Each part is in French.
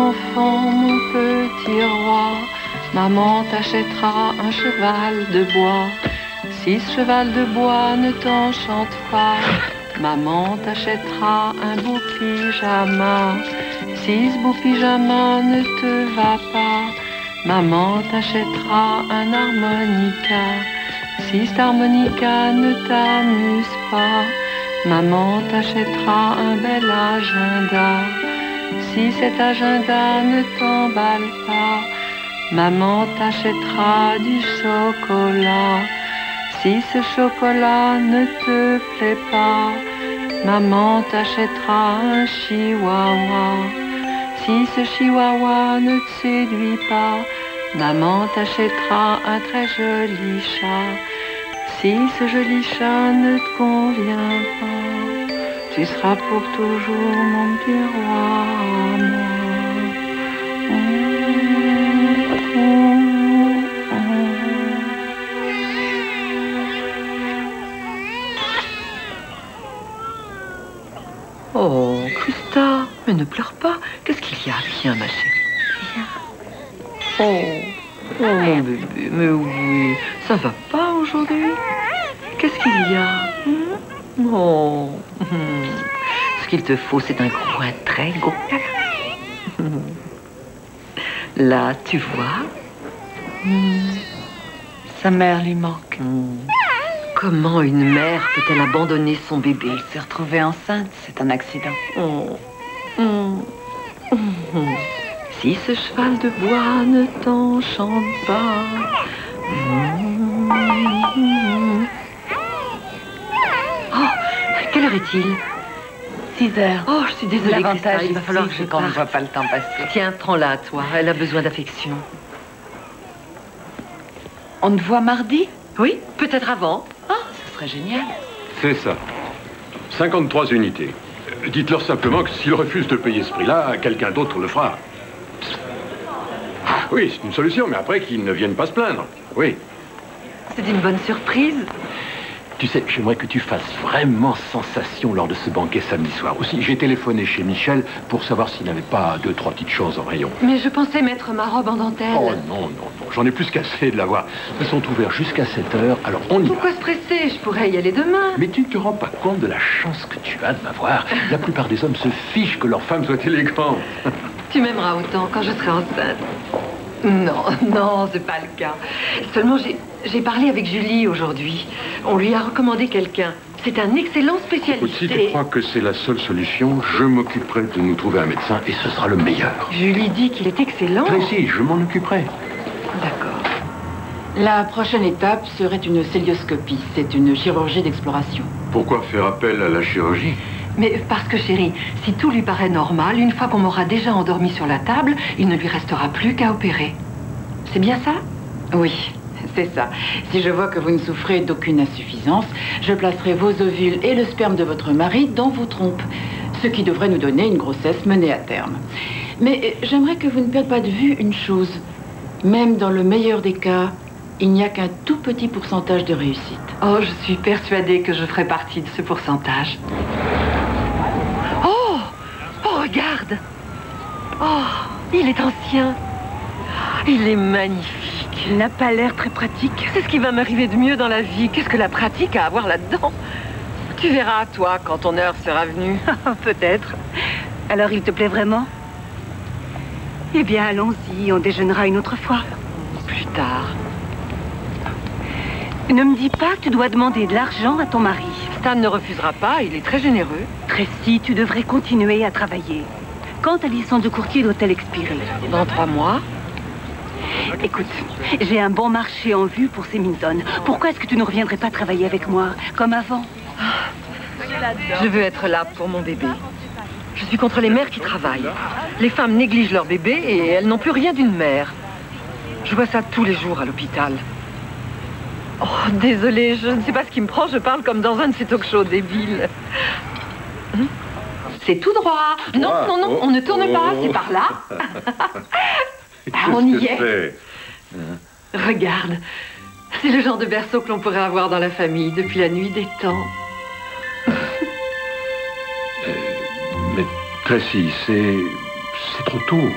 enfant, mon petit roi, maman t'achètera un cheval de bois. Si ce cheval de bois ne t'enchante pas, maman t'achètera un beau pyjama. Si ce beau pyjama ne te va pas, maman t'achètera un harmonica. Si cet harmonica ne t'amuse pas, maman t'achètera un bel agenda. Si cet agenda ne t'emballe pas, maman t'achètera du chocolat. Si ce chocolat ne te plaît pas, maman t'achètera un chihuahua. Si ce chihuahua ne te séduit pas, maman t'achètera un très joli chat. Si ce joli chat ne te convient pas, tu seras pour toujours mon petit roi à moi. Oh, Christa, mais ne pleure pas. Qu'est-ce qu'il y a? Viens, ma chérie. Oh, mon bébé, mais oui, ça va pas aujourd'hui? Qu'est-ce qu'il y a? Oh, ce qu'il te faut, c'est un coin très gros. Là, tu vois, Sa mère lui manque. Comment une mère peut-elle abandonner son bébé? Elle s'est retrouvée enceinte, c'est un accident. Si ce cheval de bois ne t'enchante pas. Oh, quelle heure est-il? 6 heures. Oh, je suis désolée, Christa, L'avantage il va falloir que ici, je c'est qu'on ne parte. voit pas le temps passer. Tiens, prends-la, toi. Elle a besoin d'affection. On te voit mardi? Oui, peut-être avant. Ah, ce serait génial. C'est ça. 53 unités. Dites-leur simplement que s'ils refusent de payer ce prix-là, quelqu'un d'autre le fera. Oui, c'est une solution, mais après qu'ils ne viennent pas se plaindre. Oui. C'est une bonne surprise. Tu sais, j'aimerais que tu fasses vraiment sensation lors de ce banquet samedi soir. Aussi, j'ai téléphoné chez Michel pour savoir s'il n'avait pas 2-3 petites choses en rayon. Mais je pensais mettre ma robe en dentelle. Oh non, non, non, j'en ai plus qu'assez de l'avoir. Ils sont ouverts jusqu'à 7 heures, alors on y va. Pourquoi se presser? Je pourrais y aller demain. Mais tu ne te rends pas compte de la chance que tu as de m'avoir. La plupart des hommes se fichent que leur femme soit élégante. Tu m'aimeras autant quand je serai enceinte. Non, non, c'est pas le cas. Seulement, j'ai parlé avec Julie aujourd'hui. On lui a recommandé quelqu'un. C'est un excellent spécialiste. Si tu crois que c'est la seule solution, je m'occuperai de nous trouver un médecin et ce sera le meilleur. Julie dit qu'il est excellent. Tracy, je m'en occuperai. D'accord. La prochaine étape serait une célioscopie. C'est une chirurgie d'exploration. Pourquoi faire appel à la chirurgie? Mais parce que, chérie, si tout lui paraît normal, une fois qu'on m'aura déjà endormi sur la table, il ne lui restera plus qu'à opérer. C'est bien ça? Oui, c'est ça. Si je vois que vous ne souffrez d'aucune insuffisance, je placerai vos ovules et le sperme de votre mari dans vos trompes, ce qui devrait nous donner une grossesse menée à terme. Mais j'aimerais que vous ne perdiez pas de vue une chose. Même dans le meilleur des cas, il n'y a qu'un tout petit pourcentage de réussite. Oh, je suis persuadée que je ferai partie de ce pourcentage. Oh! Oh, regarde! Oh, il est ancien. Il est magnifique. Il n'a pas l'air très pratique. C'est ce qui va m'arriver de mieux dans la vie. Qu'est-ce que la pratique a à voir là-dedans? Tu verras, toi, quand ton heure sera venue. Peut-être. Alors, il te plaît vraiment? Eh bien, allons-y, on déjeunera une autre fois. Plus tard. Ne me dis pas que tu dois demander de l'argent à ton mari. Stan ne refusera pas, il est très généreux. Tracy, tu devrais continuer à travailler. Quand ta licence de courtier doit-elle expirer? Dans 3 mois. Écoute, j'ai un bon marché en vue pour ces Minton. Pourquoi est-ce que tu ne reviendrais pas travailler avec moi, comme avant? Je veux être là pour mon bébé. Je suis contre les mères qui travaillent. Les femmes négligent leur bébé et elles n'ont plus rien d'une mère. Je vois ça tous les jours à l'hôpital. Oh, désolée, je ne sais pas ce qui me prend. Je parle comme dans un de ces talk-shows débiles. C'est tout droit. Non, non, non, on ne tourne pas. C'est par là. On y est. Regarde. C'est le genre de berceau que l'on pourrait avoir dans la famille depuis la nuit des temps. Mais Tracy, c'est trop tôt.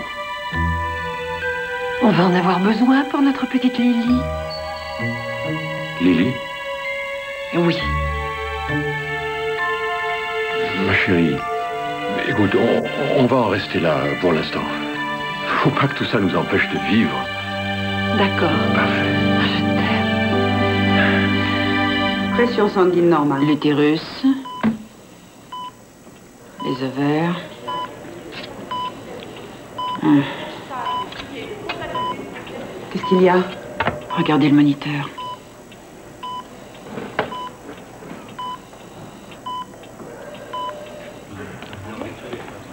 On va en avoir besoin pour notre petite Lily. Lily? Oui. Ma chérie, écoute, on va en rester là pour l'instant. Faut pas que tout ça nous empêche de vivre. D'accord. Parfait. Je t'aime. Pression sanguine normale. L'utérus, les ovaires. Qu'est-ce qu'il y a? Regardez le moniteur.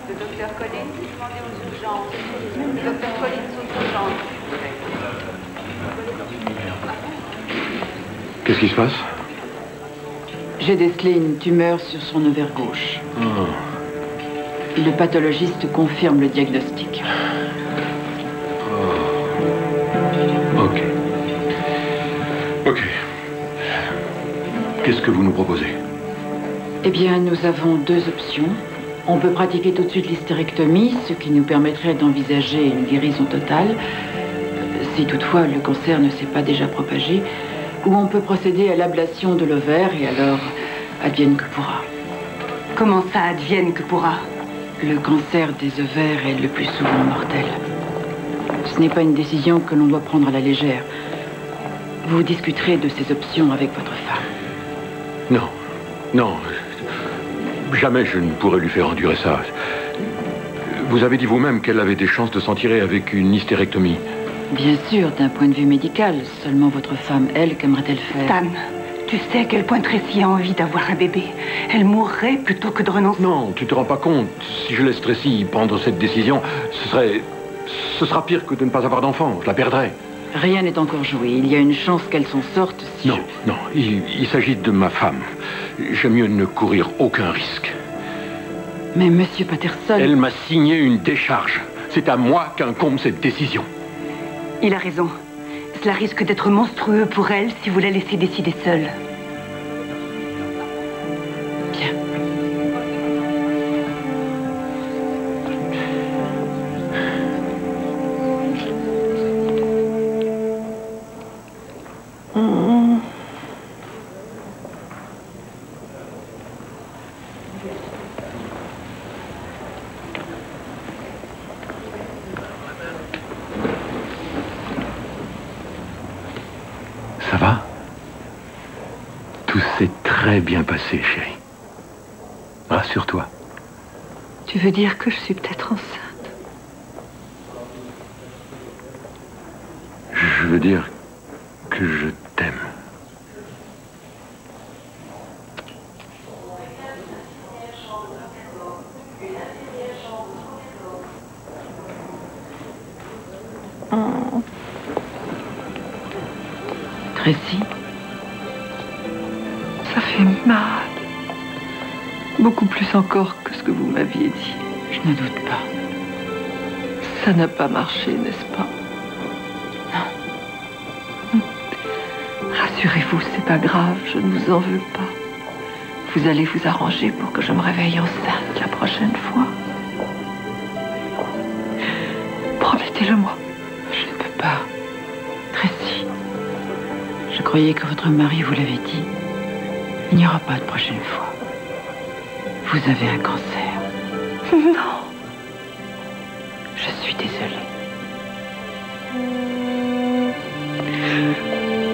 Le docteur Collins est demandé aux urgences. Le docteur Collins aux urgences. Qu'est-ce qui se passe? J'ai décelé une tumeur sur son ovaire gauche. Le pathologiste confirme le diagnostic. Ok. Ok. Qu'est-ce que vous nous proposez? Eh bien, nous avons deux options. On peut pratiquer tout de suite l'hystérectomie, ce qui nous permettrait d'envisager une guérison totale, si toutefois le cancer ne s'est pas déjà propagé, ou on peut procéder à l'ablation de l'ovaire et alors advienne que pourra. Comment ça advienne que pourra? Le cancer des ovaires est le plus souvent mortel. Ce n'est pas une décision que l'on doit prendre à la légère. Vous discuterez de ces options avec votre femme. Non. Non. Jamais je ne pourrais lui faire endurer ça. Vous avez dit vous-même qu'elle avait des chances de s'en tirer avec une hystérectomie. Bien sûr, d'un point de vue médical, seulement votre femme, elle, qu'aimerait-elle faire? Stan, tu sais à quel point Tracy a envie d'avoir un bébé. Elle mourrait plutôt que de renoncer. Non, tu te rends pas compte. Si je laisse Tracy prendre cette décision, ce sera pire que de ne pas avoir d'enfant. Je la perdrai. Rien n'est encore joué. Il y a une chance qu'elle s'en sorte si Non, non, il s'agit de ma femme. J'aime mieux ne courir aucun risque. Mais Monsieur Patterson... Elle m'a signé une décharge. C'est à moi qu'incombe cette décision. Il a raison. Cela risque d'être monstrueux pour elle si vous la laissez décider seule. Bien. Ça va? Tout s'est très bien passé, chérie. Rassure-toi. Tu veux dire que je suis peut-être enceinte? Je veux dire que je t'aime. Tracy, Ça fait mal. Beaucoup plus encore que ce que vous m'aviez dit. je ne doute pas. Ça n'a pas marché, n'est-ce pas? Non. Rassurez-vous, c'est pas grave, je ne vous en veux pas. Vous allez vous arranger pour que je me réveille enceinte la prochaine fois. Promettez-le-moi. Je ne peux pas. Tracy, je croyais que votre mari vous l'avait dit. Il n'y aura pas de prochaine fois. Vous avez un cancer. Non. Je suis désolée.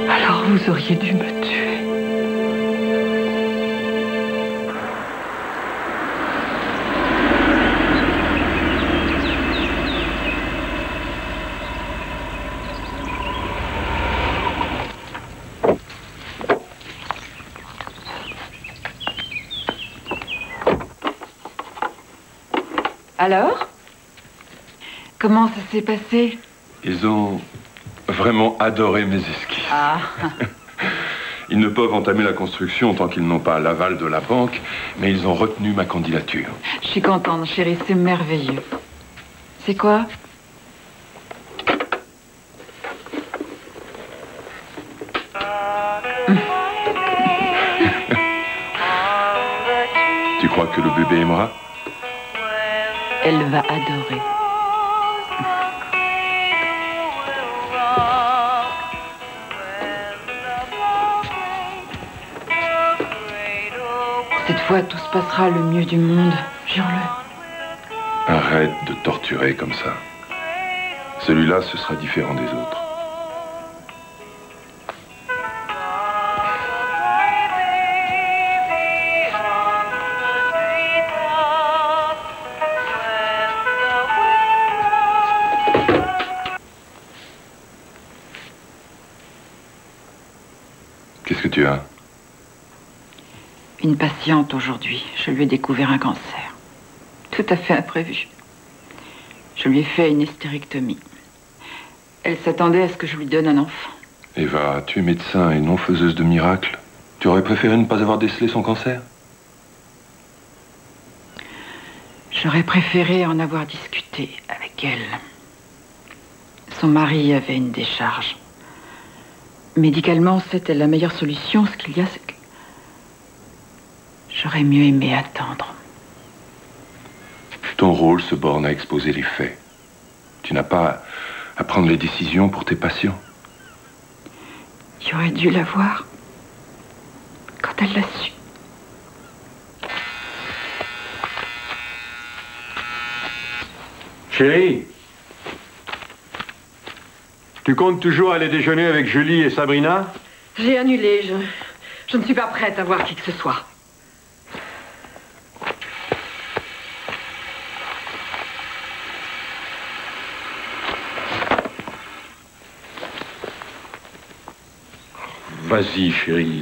Alors vous auriez dû me tuer. Alors? Comment ça s'est passé? Ils ont vraiment adoré mes esquisses. Ah, Ils ne peuvent entamer la construction tant qu'ils n'ont pas l'aval de la banque, mais ils ont retenu ma candidature. je suis contente, chérie, c'est merveilleux. C'est quoi? Tu crois que le bébé aimera? Elle va adorer. Cette fois, tout se passera le mieux du monde. Jure-le. Arrête de torturer comme ça. Celui-là, ce sera différent des autres. Qu'est-ce que tu as? Une patiente aujourd'hui. Je lui ai découvert un cancer. Tout à fait imprévu. Je lui ai fait une hystérectomie. Elle s'attendait à ce que je lui donne un enfant. Eva, tu es médecin et non faiseuse de miracles. Tu aurais préféré ne pas avoir décelé son cancer? J'aurais préféré en avoir discuté avec elle. Son mari avait une décharge. Médicalement, c'était la meilleure solution. Ce qu'il y a, c'est que j'aurais mieux aimé attendre. Ton rôle se borne à exposer les faits. Tu n'as pas à prendre les décisions pour tes patients. J'aurais dû la voir quand elle l'a su. Chérie, tu comptes toujours aller déjeuner avec Julie et Sabrina? J'ai annulé. Je ne suis pas prête à voir qui que ce soit. Vas-y, chérie.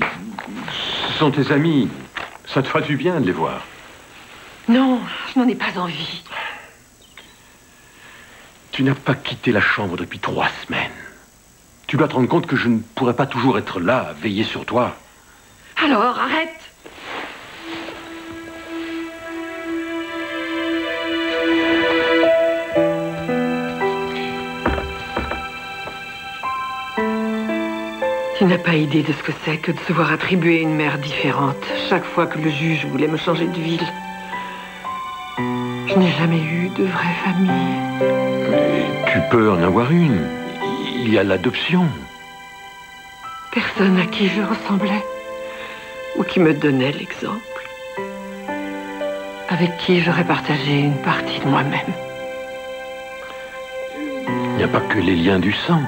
Ce sont tes amis. Ça te fera du bien de les voir. Non, je n'en ai pas envie. Tu n'as pas quitté la chambre depuis 3 semaines. Tu dois te rendre compte que je ne pourrai pas toujours être là, à veiller sur toi. Alors, arrête! Tu n'as pas idée de ce que c'est que de se voir attribuer une mère différente chaque fois que le juge voulait me changer de ville. Je n'ai jamais eu de vraie famille. Mais tu peux en avoir une. Il y a l'adoption. Personne à qui je ressemblais ou qui me donnait l'exemple. Avec qui j'aurais partagé une partie de moi-même. Il n'y a pas que les liens du sang.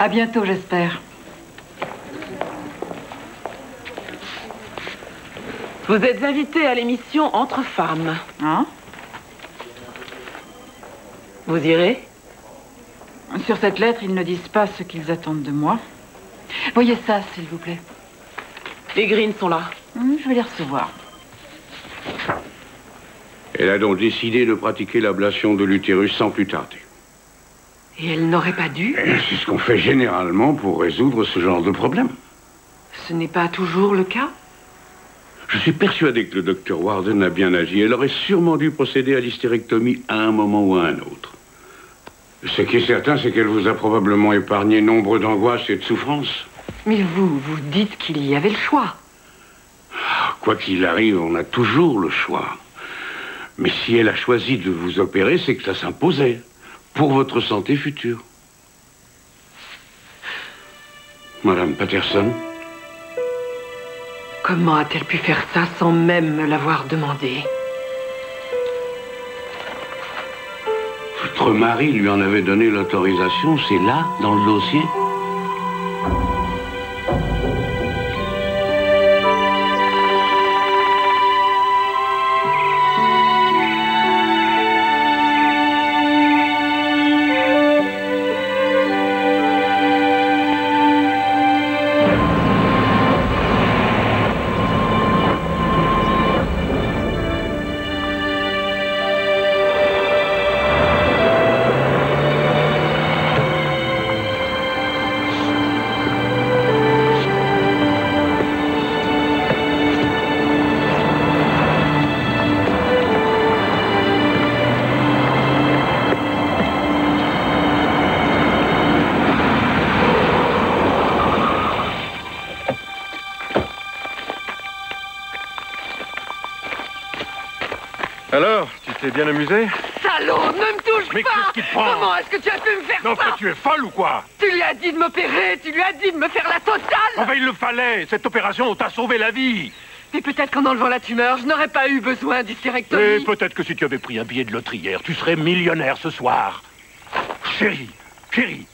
À bientôt, j'espère. Vous êtes invité à l'émission Entre femmes. Hein? Vous irez? Sur cette lettre, ils ne disent pas ce qu'ils attendent de moi. Voyez ça, s'il vous plaît. Les Greens sont là. Je vais les recevoir. Elle a donc décidé de pratiquer l'ablation de l'utérus sans plus tarder. Et elle n'aurait pas dû? C'est ce qu'on fait généralement pour résoudre ce genre de problème. Ce n'est pas toujours le cas? Je suis persuadé que le docteur Warden a bien agi. Elle aurait sûrement dû procéder à l'hystérectomie à un moment ou à un autre. Ce qui est certain, c'est qu'elle vous a probablement épargné nombre d'angoisses et de souffrances. Mais vous dites qu'il y avait le choix. Quoi qu'il arrive, on a toujours le choix. Mais si elle a choisi de vous opérer, c'est que ça s'imposait. Pour votre santé future. Madame Patterson? Comment a-t-elle pu faire ça sans même me l'avoir demandé? Votre mari lui en avait donné l'autorisation, c'est là, dans le dossier? Alors, tu t'es bien amusé? Salaud, ne me touche Mais pas! qu'est-ce qui te prend? Comment est-ce que tu as pu me faire Non, ça? mais tu es folle ou quoi? Tu lui as dit de m'opérer, tu lui as dit de me faire la totale! Enfin, il le fallait. Cette opération t'a sauvé la vie. Et peut-être qu'en enlevant la tumeur, je n'aurais pas eu besoin d'hystérectomie. Et peut-être que si tu avais pris un billet de loterie hier, tu serais millionnaire ce soir. Chérie,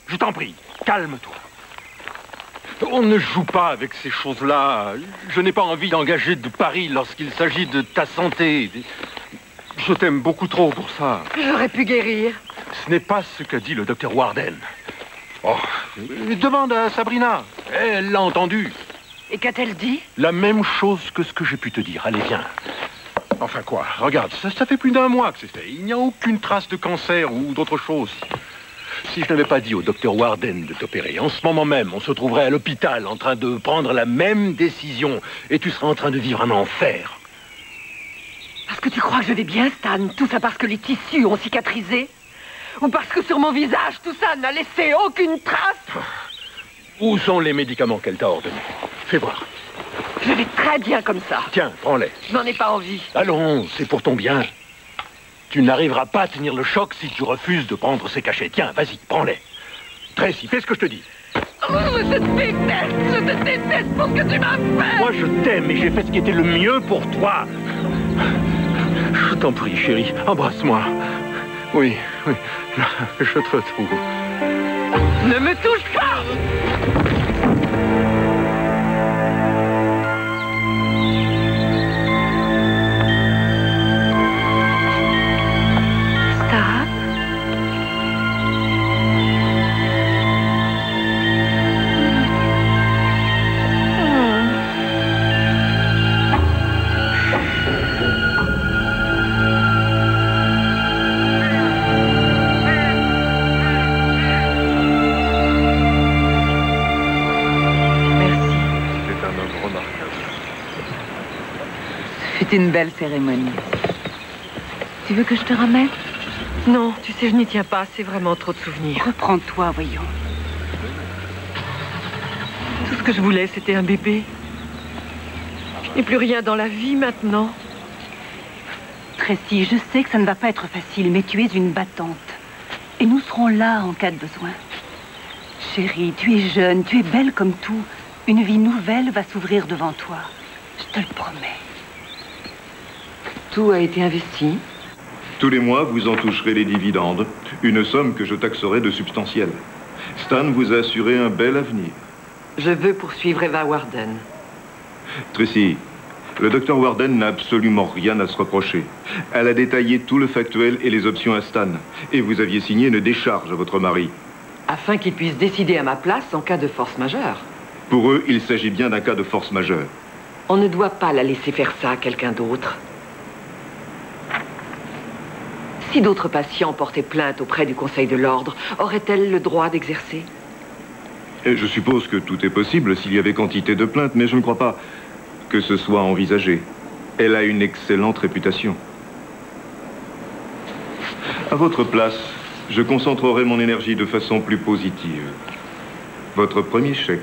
je t'en prie, calme-toi. On ne joue pas avec ces choses-là. Je n'ai pas envie d'engager de paris lorsqu'il s'agit de ta santé. Je t'aime beaucoup trop pour ça. J'aurais pu guérir. Ce n'est pas ce qu'a dit le docteur Warden. Oh, demande à Sabrina. Elle l'a entendu. Et qu'a-t-elle dit? La même chose que ce que j'ai pu te dire. Allez, viens. Enfin quoi, regarde, ça fait plus d'1 mois que c'est fait. Il n'y a aucune trace de cancer ou d'autre chose. Si je n'avais pas dit au docteur Warden de t'opérer, en ce moment même, on se trouverait à l'hôpital en train de prendre la même décision. Et tu serais en train de vivre un enfer. Parce que tu crois que je vais bien, Stan? Tout ça parce que les tissus ont cicatrisé? Ou parce que sur mon visage, tout ça n'a laissé aucune trace? Où sont les médicaments qu'elle t'a ordonnés? Fais voir. Je vais très bien comme ça. Tiens, prends-les. Je n'en ai pas envie. Allons, c'est pour ton bien. Tu n'arriveras pas à tenir le choc si tu refuses de prendre ces cachets. Tiens, vas-y, prends-les. Tracy, fais ce que je te dis. Oh, je te déteste pour ce que tu m'as fait. Moi, je t'aime et j'ai fait ce qui était le mieux pour toi. Je t'en prie, chérie, embrasse-moi. Oui, je te retrouve. Ne me touche pas! C'est une belle cérémonie. Tu veux que je te ramène? Non, tu sais, je n'y tiens pas. C'est vraiment trop de souvenirs. Reprends-toi, voyons. Tout ce que je voulais, c'était un bébé. Je n'ai plus rien dans la vie maintenant. Tracy, je sais que ça ne va pas être facile, mais tu es une battante. Et nous serons là en cas de besoin. Chérie, tu es jeune, tu es belle comme tout. Une vie nouvelle va s'ouvrir devant toi. Je te le promets. Tout a été investi. Tous les mois, vous en toucherez les dividendes, une somme que je taxerai de substantielle. Stan vous a assuré un bel avenir. Je veux poursuivre Eva Warden. Tracy, le docteur Warden n'a absolument rien à se reprocher. Elle a détaillé tout le factuel et les options à Stan. Et vous aviez signé une décharge à votre mari. Afin qu'il puisse décider à ma place en cas de force majeure. Pour eux, il s'agit bien d'un cas de force majeure. On ne doit pas la laisser faire ça à quelqu'un d'autre. Si d'autres patients portaient plainte auprès du Conseil de l'Ordre, aurait-elle le droit d'exercer? Je suppose que tout est possible s'il y avait quantité de plaintes, mais je ne crois pas que ce soit envisagé. Elle a une excellente réputation. À votre place, je concentrerai mon énergie de façon plus positive. Votre premier chèque.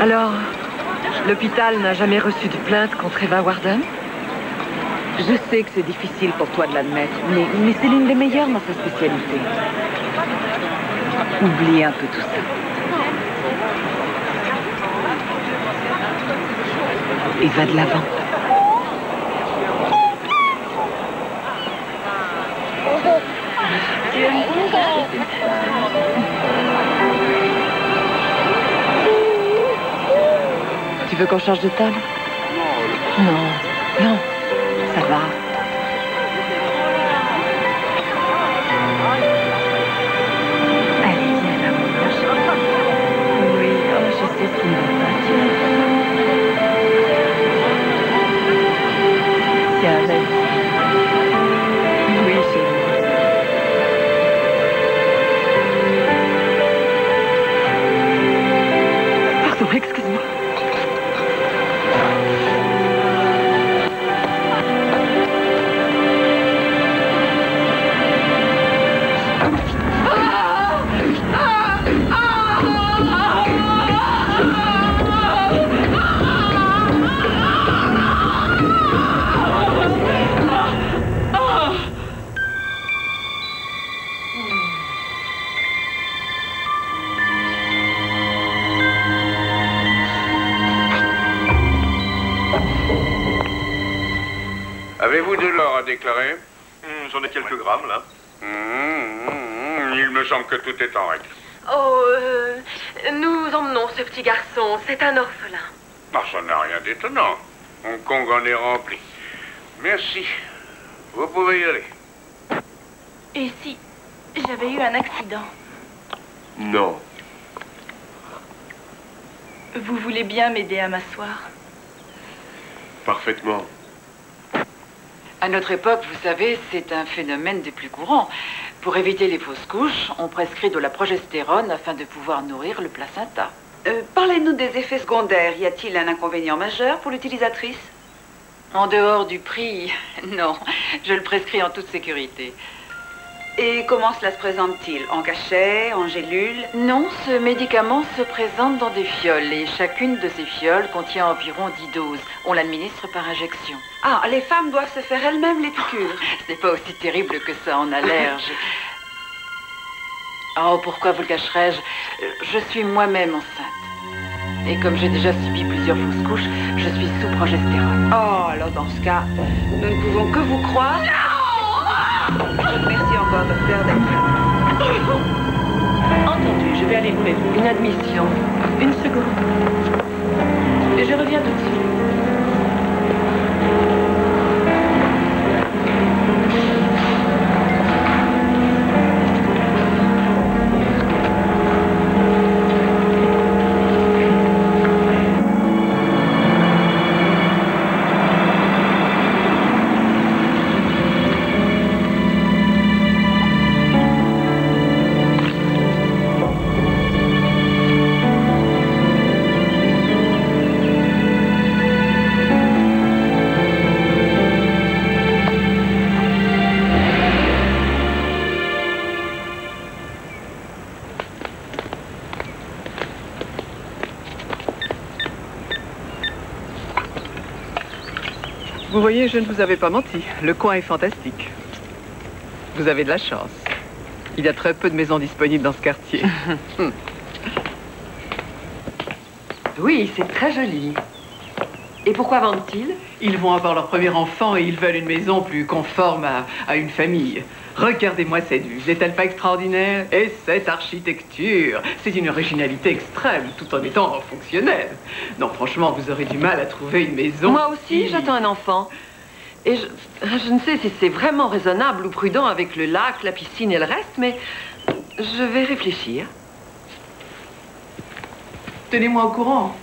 Alors, l'hôpital n'a jamais reçu de plainte contre Eva Warden? Je sais que c'est difficile pour toi de l'admettre, mais c'est l'une des meilleures dans sa spécialité. Oublie un peu tout ça. Et va de l'avant. Tu veux qu'on change de table? Non, ça va. Allez, viens là, mon ange. Oui, je sais ce qui me va pas. Avez-vous de l'or à déclarer? J'en ai quelques grammes, là. Il me semble que tout est en règle. Oh, nous emmenons ce petit garçon. C'est un orphelin. Ah, ça n'a rien d'étonnant. Hong Kong en est rempli. Merci. Vous pouvez y aller. Et si j'avais eu un accident? Non. Vous voulez bien m'aider à m'asseoir? Parfaitement. À notre époque, vous savez, c'est un phénomène des plus courants. Pour éviter les fausses couches, on prescrit de la progestérone afin de pouvoir nourrir le placenta. Parlez-nous des effets secondaires. Y a-t-il un inconvénient majeur pour l'utilisatrice? En dehors du prix, non. Je le prescris en toute sécurité. Et comment cela se présente-t-il? En cachet, en gélule? Non, ce médicament se présente dans des fioles et chacune de ces fioles contient environ 10 doses. On l'administre par injection. Ah, les femmes doivent se faire elles-mêmes les piqûres. Ce n'est pas aussi terrible que ça en allerge. Oh, pourquoi vous le cacherais-je? Je suis moi-même enceinte. Et comme j'ai déjà subi plusieurs fausses couches, je suis sous progestérone. Oh, alors dans ce cas, nous ne pouvons que vous croire. Merci encore, docteur, d'être là. Entendu, je vais aller ouvrir une admission. Une seconde. Et je reviens tout de suite. Vous voyez, je ne vous avais pas menti. Le coin est fantastique. Vous avez de la chance. Il y a très peu de maisons disponibles dans ce quartier. Oui, c'est très joli. Et pourquoi vendent-ils? Ils vont avoir leur premier enfant et ils veulent une maison plus conforme à une famille. Regardez-moi cette vue, n'est-elle pas extraordinaire? Et cette architecture, c'est une originalité extrême, tout en étant fonctionnelle. Non, franchement, vous aurez du mal à trouver une maison. Moi aussi, j'attends un enfant. Et je ne sais si c'est vraiment raisonnable ou prudent avec le lac, la piscine et le reste, mais je vais réfléchir. Tenez-moi au courant.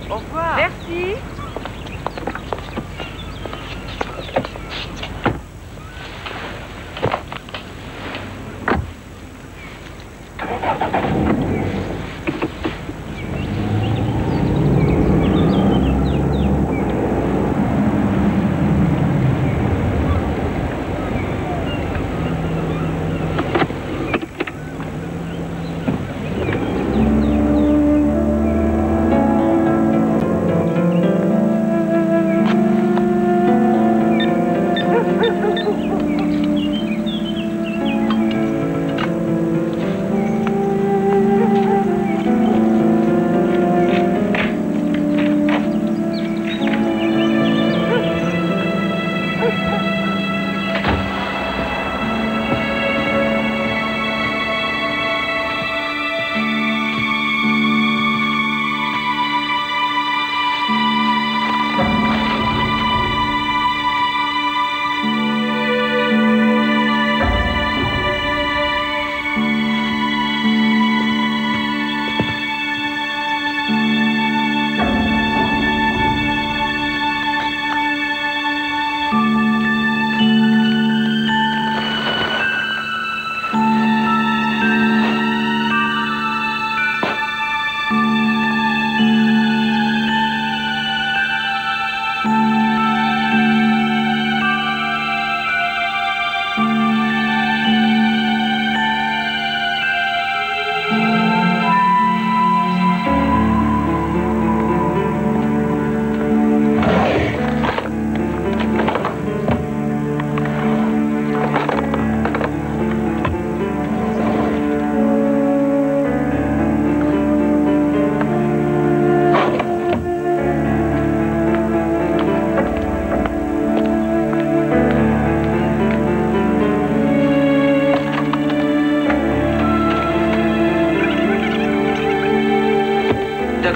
Au revoir. Merci.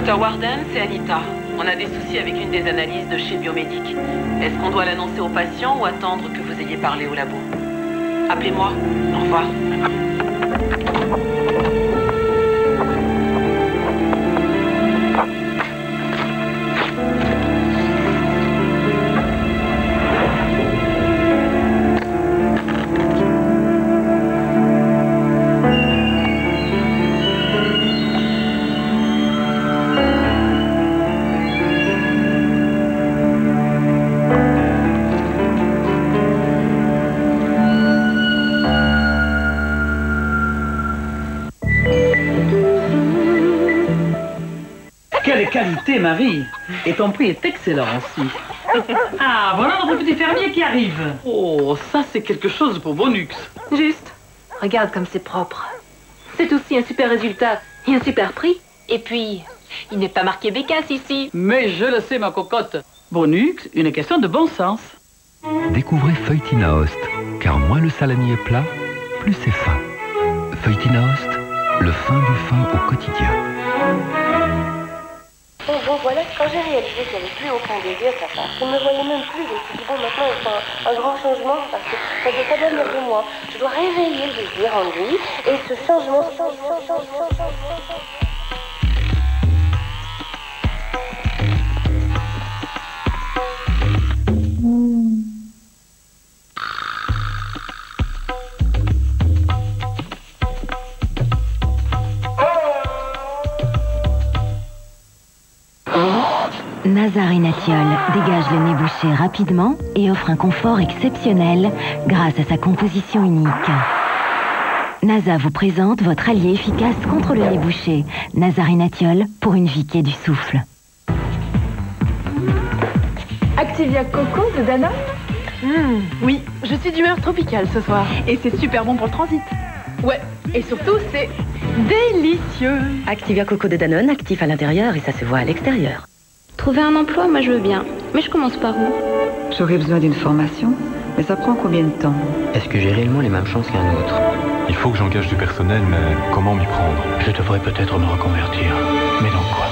Docteur Warden, c'est Anita. On a des soucis avec une des analyses de chez Biomédique. Est-ce qu'on doit l'annoncer au patient ou attendre que vous ayez parlé au labo? Appelez-moi. Au revoir. Quelle qualité, Marie! Et ton prix est excellent aussi. Ah, voilà notre petit fermier qui arrive. Oh, ça c'est quelque chose pour Bonux. Juste. Regarde comme c'est propre. C'est aussi un super résultat et un super prix. Et puis, il n'est pas marqué Bécasse ici. Mais je le sais, ma cocotte. Bonux, une question de bon sens. Découvrez Feuilletinaost, car moins le salami est plat, plus c'est fin. Feuilletinaost, le fin du fin au quotidien. Bon, voilà, quand j'ai réalisé qu'il n'y avait plus aucun désir de sa part, je ne me voyais même plus, je me suis dit, bon, maintenant, il faut un grand changement, parce que ça doit venir de moi. Je dois réveiller le désir en lui, et ce changement... Nazarinatiol dégage le nez bouché rapidement et offre un confort exceptionnel grâce à sa composition unique. NASA vous présente votre allié efficace contre le nez bouché. Nazarinatiol pour une vie qui est du souffle. Activia Coco de Danone. Oui, je suis d'humeur tropicale ce soir. Et c'est super bon pour le transit. Ouais, et surtout c'est délicieux. Activia Coco de Danone, actif à l'intérieur et ça se voit à l'extérieur. Trouver un emploi, moi je veux bien. Mais je commence par où? J'aurais besoin d'une formation, mais ça prend combien de temps? Est-ce que j'ai réellement les mêmes chances qu'un autre? Il faut que j'engage du personnel, mais comment m'y prendre? Je devrais peut-être me reconvertir. Mais dans quoi?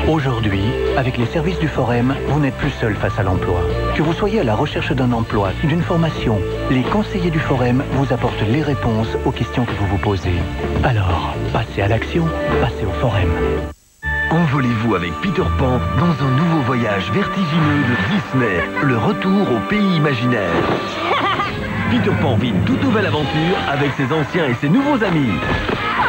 Aujourd'hui, avec les services du Forum, vous n'êtes plus seul face à l'emploi. Que vous soyez à la recherche d'un emploi, d'une formation, les conseillers du Forum vous apportent les réponses aux questions que vous vous posez. Alors, passez à l'action, passez au Forum. Envolez-vous avec Peter Pan dans un nouveau voyage vertigineux de Disney, le retour au pays imaginaire. Peter Pan vit une toute nouvelle aventure avec ses anciens et ses nouveaux amis.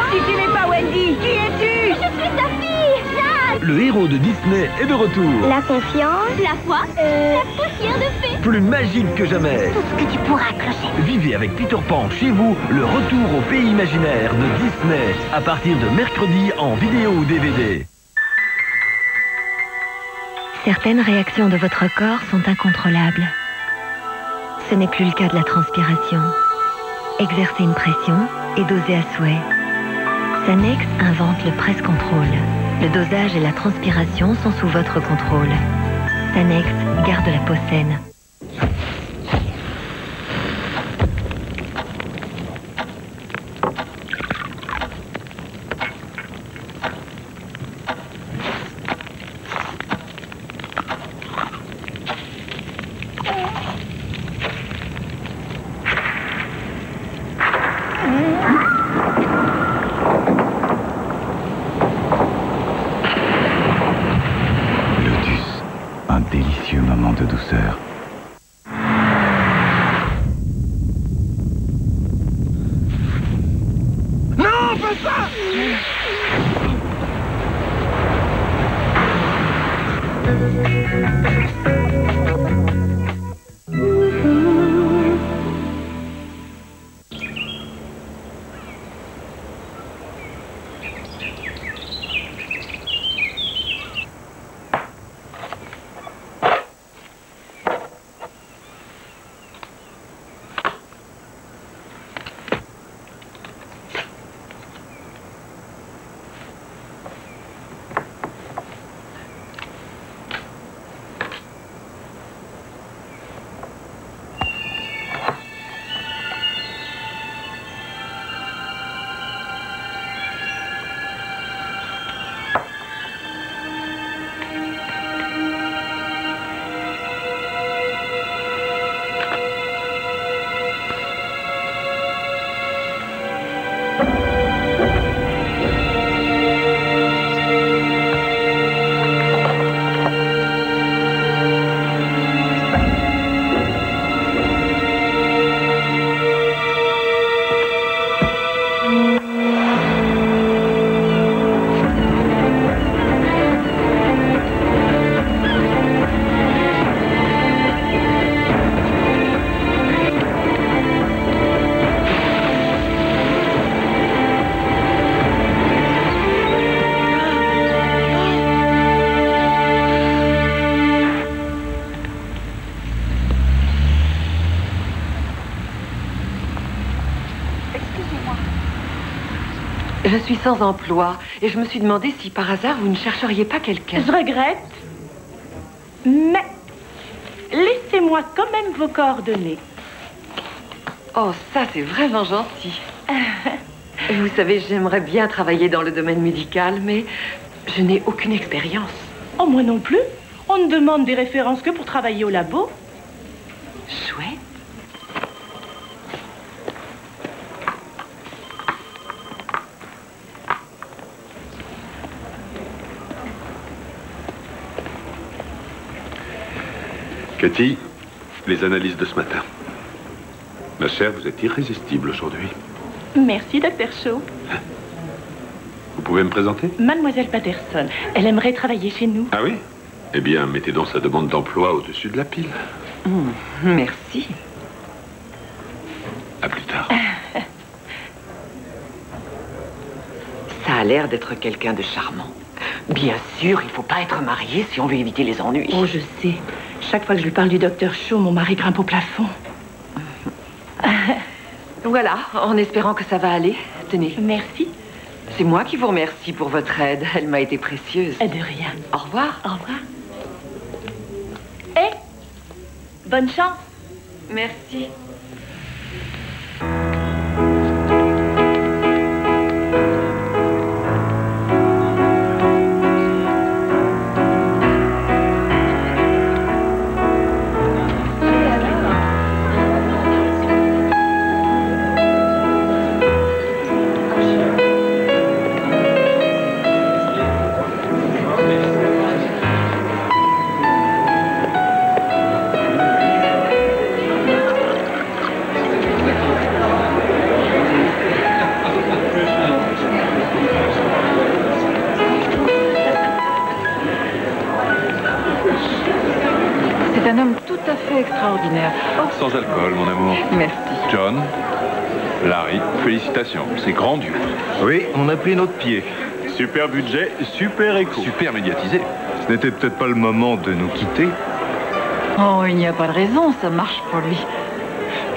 Si tu n'es pas Wendy, qui es-tu? Je suis ta fille, Jade. Le héros de Disney est de retour. La confiance, la foi, la poussière de fée. Plus magique que jamais. Tout ce que tu pourras clocher. Vivez avec Peter Pan chez vous le retour au pays imaginaire de Disney à partir de mercredi en vidéo ou DVD. Certaines réactions de votre corps sont incontrôlables. Ce n'est plus le cas de la transpiration. Exercez une pression et dosez à souhait. Sanex invente le press control. Le dosage et la transpiration sont sous votre contrôle. Sanex garde la peau saine. Un délicieux moment de douceur. Non, pas ça! Je suis sans emploi et je me suis demandé si par hasard vous ne chercheriez pas quelqu'un. Je regrette, mais laissez-moi quand même vos coordonnées. Oh, ça c'est vraiment gentil. Vous savez, j'aimerais bien travailler dans le domaine médical, mais je n'ai aucune expérience. Oh, moi non plus. On ne demande des références que pour travailler au labo. Chouette. Cathy, les analyses de ce matin. Ma chère, vous êtes irrésistible aujourd'hui. Merci, Dr. Shaw. Vous pouvez me présenter? Mademoiselle Patterson, elle aimerait travailler chez nous. Ah oui? Eh bien, mettez donc sa demande d'emploi au-dessus de la pile. Merci. À plus tard. Ça a l'air d'être quelqu'un de charmant. Bien sûr, il ne faut pas être marié si on veut éviter les ennuis. Oh, je sais. Chaque fois que je lui parle du Dr. Shaw, mon mari grimpe au plafond. Voilà, en espérant que ça va aller. Tenez. Merci. C'est moi qui vous remercie pour votre aide. Elle m'a été précieuse. De rien. Au revoir. Au revoir. Eh, bonne chance. Merci. C'est un homme tout à fait extraordinaire. Oh. Sans alcool, mon amour. Merci. John, Larry, félicitations. C'est grandiose. Oui, on a pris notre pied. Super budget, super écho. Super médiatisé. Ce n'était peut-être pas le moment de nous quitter. Oh, il n'y a pas de raison, ça marche pour lui.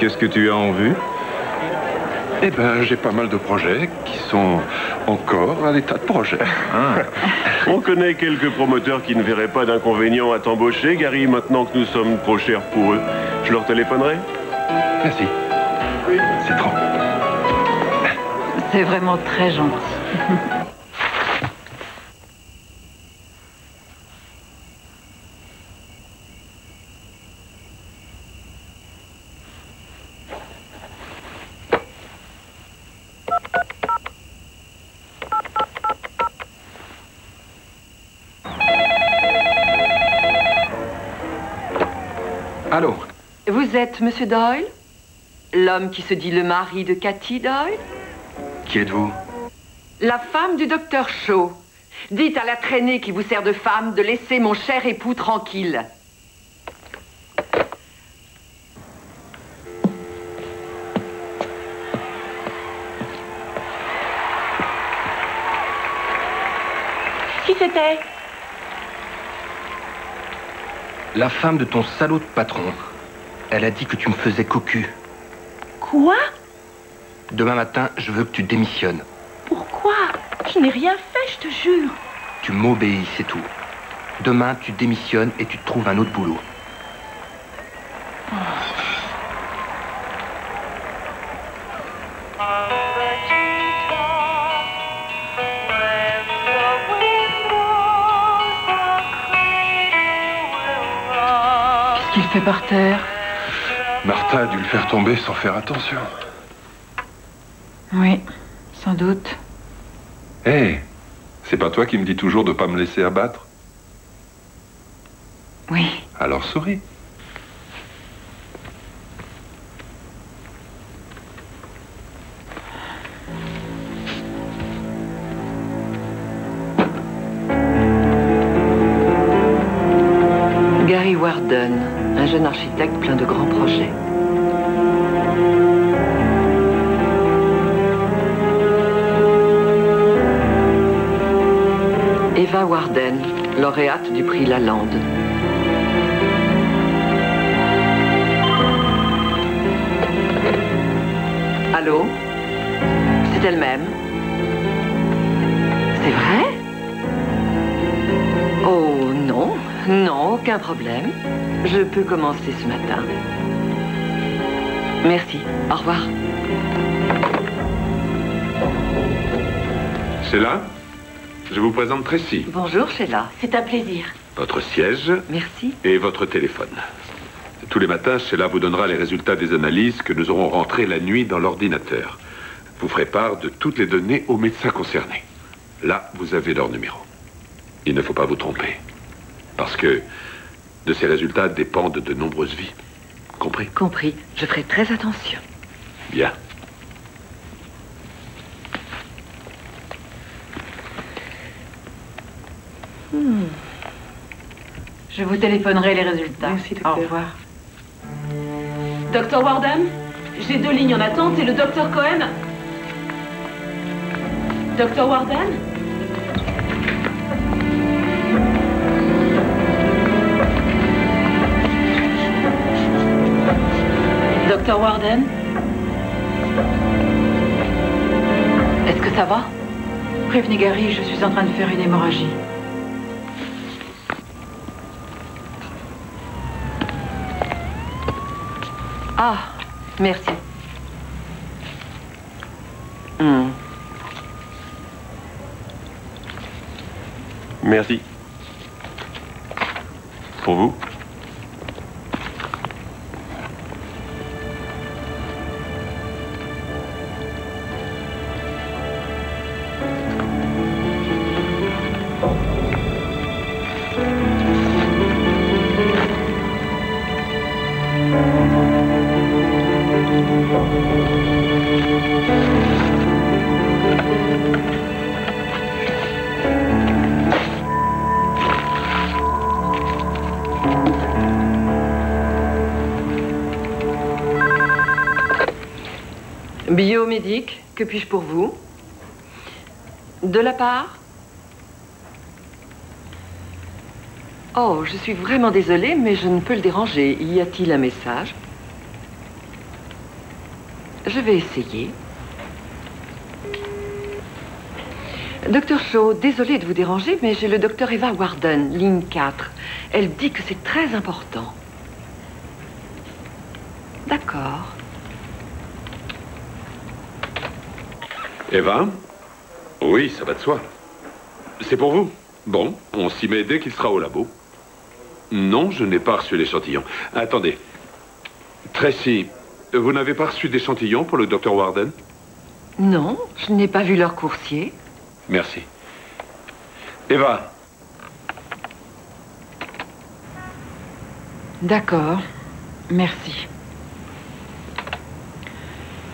Qu'est-ce que tu as en vue? Eh ben, j'ai pas mal de projets qui sont encore à l'état de projet. On connaît quelques promoteurs qui ne verraient pas d'inconvénient à t'embaucher, Gary, maintenant que nous sommes trop chers pour eux. Je leur téléphonerai? Merci. C'est trop. C'est vraiment très gentil. Allô? Vous êtes Monsieur Doyle? L'homme qui se dit le mari de Cathy Doyle? Qui êtes-vous? La femme du docteur Shaw. Dites à la traînée qui vous sert de femme de laisser mon cher époux tranquille. Qui c'était? La femme de ton salaud de patron. Elle a dit que tu me faisais cocu. Quoi? Demain matin, je veux que tu démissionnes. Pourquoi? Je n'ai rien fait, je te jure. Tu m'obéis, c'est tout. Demain, tu démissionnes et tu te trouves un autre boulot. Qu'est-ce qu'il fait par terre? Martha a dû le faire tomber sans faire attention. Oui, sans doute. Hé, c'est pas toi qui me dis toujours de pas me laisser abattre? Oui. Alors souris. Gary Warden, un jeune architecte plein de grands projets. Eva Warden, lauréate du prix Lalande. Allô? C'est elle-même? C'est vrai? Oh non, non, aucun problème. Je peux commencer ce matin. Merci, au revoir. Sheila, je vous présente Tracy. Bonjour Sheila. C'est un plaisir. Votre siège. Merci. Et votre téléphone. Tous les matins, Sheila vous donnera les résultats des analyses que nous aurons rentrées la nuit dans l'ordinateur. Vous ferez part de toutes les données aux médecins concernés. Là, vous avez leur numéro. Il ne faut pas vous tromper. Parce que de ces résultats dépendent de nombreuses vies. Compris? Compris. Je ferai très attention. Bien. Je vous téléphonerai les résultats. Merci, docteur. Au revoir. Docteur Warden, j'ai 2 lignes en attente et le docteur Cohen. Docteur Warden? Docteur Warden? Est-ce que ça va? Prévenez Gary, je suis en train de faire une hémorragie. Ah, merci. Merci. Pour vous? Biomédique, que puis-je pour vous? De la part? Oh, je suis vraiment désolée, mais je ne peux le déranger. Y a-t-il un message? Je vais essayer. Docteur Shaw, désolée de vous déranger, mais j'ai le docteur Eva Warden, ligne 4. Elle dit que c'est très important. D'accord. Eva? Oui, ça va de soi. C'est pour vous? Bon, on s'y met dès qu'il sera au labo. Non, je n'ai pas reçu l'échantillon. Attendez. Tracy, vous n'avez pas reçu d'échantillon pour le docteur Warden? Non, je n'ai pas vu leur coursier. Merci. Eva? D'accord. Merci.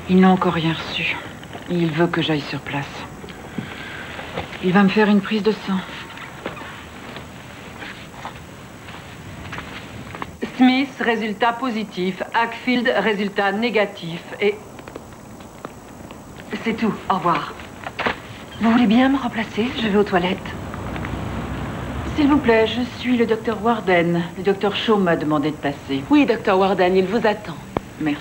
Il n'a encore rien reçu. Il veut que j'aille sur place. Il va me faire une prise de sang. Smith, résultat positif. Hackfield, résultat négatif. Et... c'est tout. Au revoir. Vous voulez bien me remplacer? Je vais aux toilettes. S'il vous plaît, je suis le docteur Warden. Le docteur Shaw m'a demandé de passer. Oui, docteur Warden, il vous attend. Merci.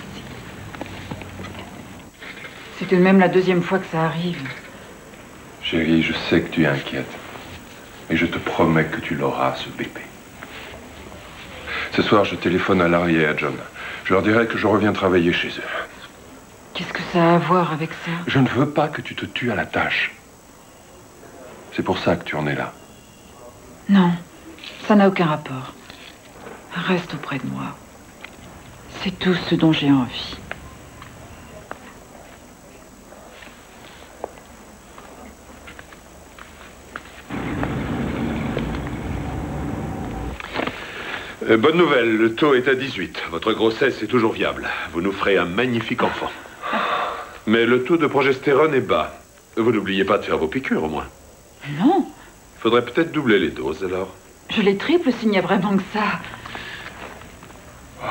C'est tout de même la 2e fois que ça arrive. Chérie, je sais que tu es inquiète. Mais je te promets que tu l'auras, ce bébé. Ce soir, je téléphone à Larry et à John. Je leur dirai que je reviens travailler chez eux. Qu'est-ce que ça a à voir avec ça? Je ne veux pas que tu te tues à la tâche. C'est pour ça que tu en es là. Non, ça n'a aucun rapport. Reste auprès de moi. C'est tout ce dont j'ai envie. Bonne nouvelle, le taux est à 18. Votre grossesse est toujours viable. Vous nous ferez un magnifique enfant. Mais le taux de progestérone est bas. Vous n'oubliez pas de faire vos piqûres, au moins. Non. Faudrait peut-être doubler les doses, alors. Je les triple s'il n'y a vraiment que ça.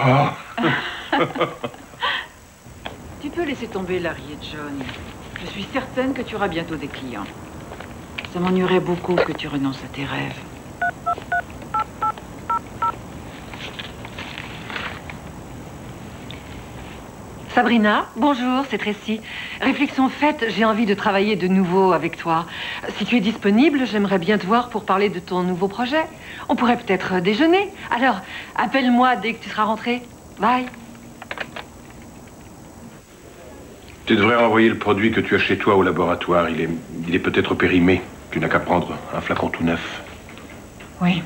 Oh. Tu peux laisser tomber Larry et John. Je suis certaine que tu auras bientôt des clients. Ça m'ennuierait beaucoup que tu renonces à tes rêves. Sabrina, bonjour, c'est Tracy. Réflexion faite, j'ai envie de travailler de nouveau avec toi. Si tu es disponible, j'aimerais bien te voir pour parler de ton nouveau projet. On pourrait peut-être déjeuner. Alors, appelle-moi dès que tu seras rentrée. Bye. Tu devrais envoyer le produit que tu as chez toi au laboratoire. Il est peut-être périmé. Tu n'as qu'à prendre un flacon tout neuf. Oui,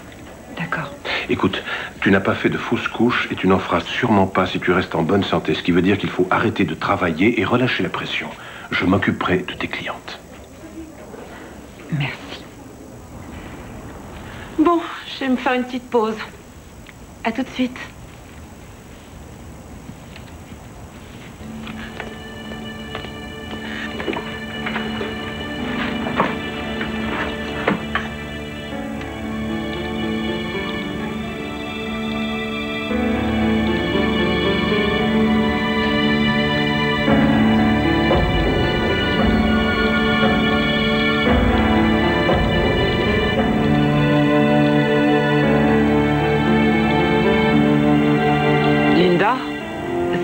d'accord. Écoute, tu n'as pas fait de fausses couches et tu n'en feras sûrement pas si tu restes en bonne santé. Ce qui veut dire qu'il faut arrêter de travailler et relâcher la pression. Je m'occuperai de tes clientes. Merci. Bon, je vais me faire une petite pause. À tout de suite.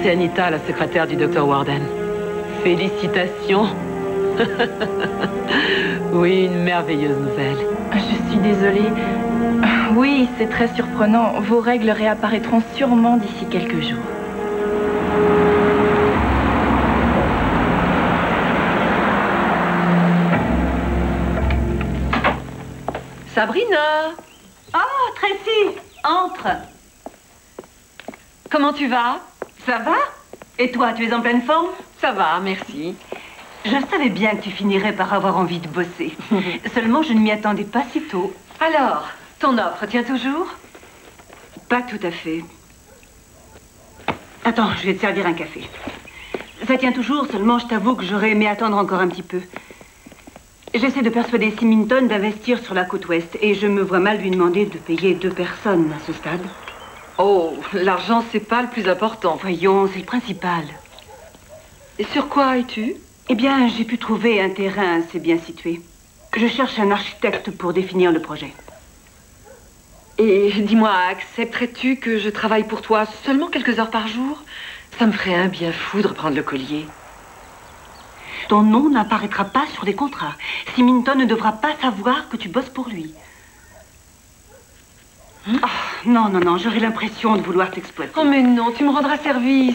C'est Anita, la secrétaire du Dr. Warden. Félicitations. Oui, une merveilleuse nouvelle. Je suis désolée. Oui, c'est très surprenant. Vos règles réapparaîtront sûrement d'ici quelques jours. Sabrina! Oh, Tracy, entre. Comment tu vas? Ça va? Et toi, tu es en pleine forme? Ça va, merci. Je savais bien que tu finirais par avoir envie de bosser. Seulement, je ne m'y attendais pas si tôt. Alors, ton offre tient toujours? Pas tout à fait. Attends, je vais te servir un café. Ça tient toujours, seulement je t'avoue que j'aurais aimé attendre encore un petit peu. J'essaie de persuader Symington d'investir sur la côte ouest et je me vois mal lui demander de payer 2 personnes à ce stade. Oh, l'argent, c'est pas le plus important. Voyons, c'est le principal. Et sur quoi es-tu? Eh bien, j'ai pu trouver un terrain assez bien situé. Je cherche un architecte pour définir le projet. Et dis-moi, accepterais-tu que je travaille pour toi seulement quelques heures par jour? Ça me ferait un bien fou de reprendre le collier. Ton nom n'apparaîtra pas sur les contrats. Symington ne devra pas savoir que tu bosses pour lui. Oh, non, non, non, j'aurais l'impression de vouloir t'exploiter. Oh, mais non, tu me rendras service.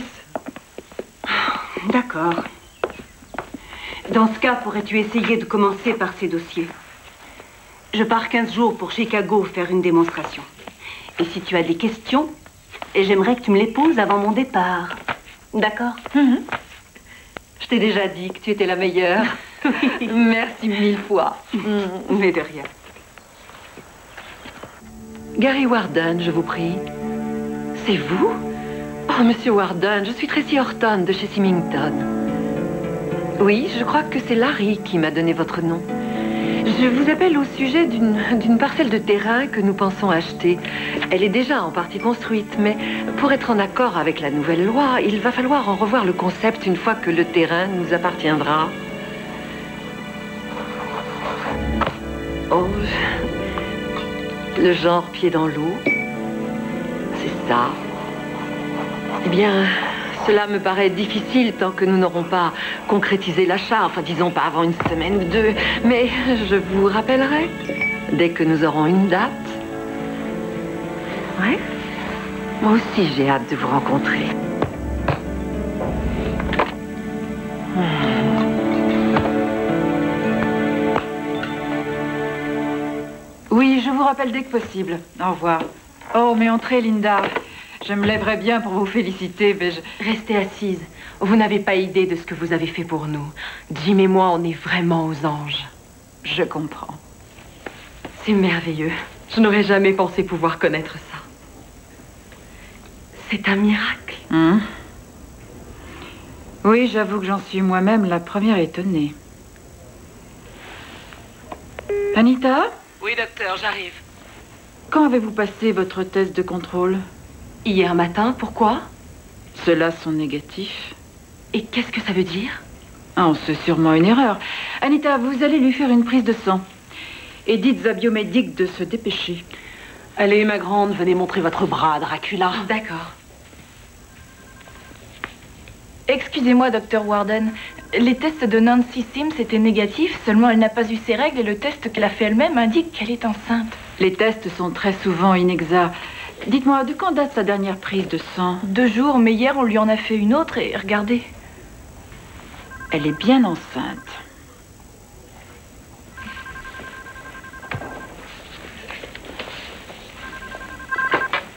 D'accord. Dans ce cas, pourrais-tu essayer de commencer par ces dossiers? Je pars 15 jours pour Chicago faire une démonstration. Et si tu as des questions, j'aimerais que tu me les poses avant mon départ. D'accord? Je t'ai déjà dit que tu étais la meilleure. Merci 1000 fois. Mais de rien. Gary Warden, je vous prie. C'est vous? Oh, Monsieur Warden, je suis Tracy Horton de chez Symington. Oui, je crois que c'est Larry qui m'a donné votre nom. Je vous appelle au sujet d'une parcelle de terrain que nous pensons acheter. Elle est déjà en partie construite, mais pour être en accord avec la nouvelle loi, il va falloir en revoir le concept une fois que le terrain nous appartiendra. Oh, le genre pied dans l'eau, c'est ça. Eh bien, cela me paraît difficile tant que nous n'aurons pas concrétisé l'achat. Enfin, disons pas avant une semaine ou 2. Mais je vous rappellerai dès que nous aurons une date. Ouais. Moi aussi, j'ai hâte de vous rencontrer. Oui, je vous rappelle dès que possible. Au revoir. Oh, mais entrez, Linda. Je me lèverais bien pour vous féliciter, mais je... Restez assise. Vous n'avez pas idée de ce que vous avez fait pour nous. Jim et moi, on est vraiment aux anges. Je comprends. C'est merveilleux. Je n'aurais jamais pensé pouvoir connaître ça. C'est un miracle. Oui, j'avoue que j'en suis moi-même la première étonnée. Anita? Oui, docteur, j'arrive. Quand avez-vous passé votre test de contrôle? Hier matin, pourquoi? Ceux-là sont négatifs. Et qu'est-ce que ça veut dire? Ah, c'est sûrement une erreur. Anita, vous allez lui faire une prise de sang. Et dites à Biomédic de se dépêcher. Allez, ma grande, venez montrer votre bras à Dracula. D'accord. Excusez-moi, docteur Warden. Les tests de Nancy Sims étaient négatifs, seulement elle n'a pas eu ses règles et le test qu'elle a fait elle-même indique qu'elle est enceinte. Les tests sont très souvent inexacts. Dites-moi, de quand date sa dernière prise de sang? 2 jours, mais hier on lui en a fait une autre et regardez. Elle est bien enceinte.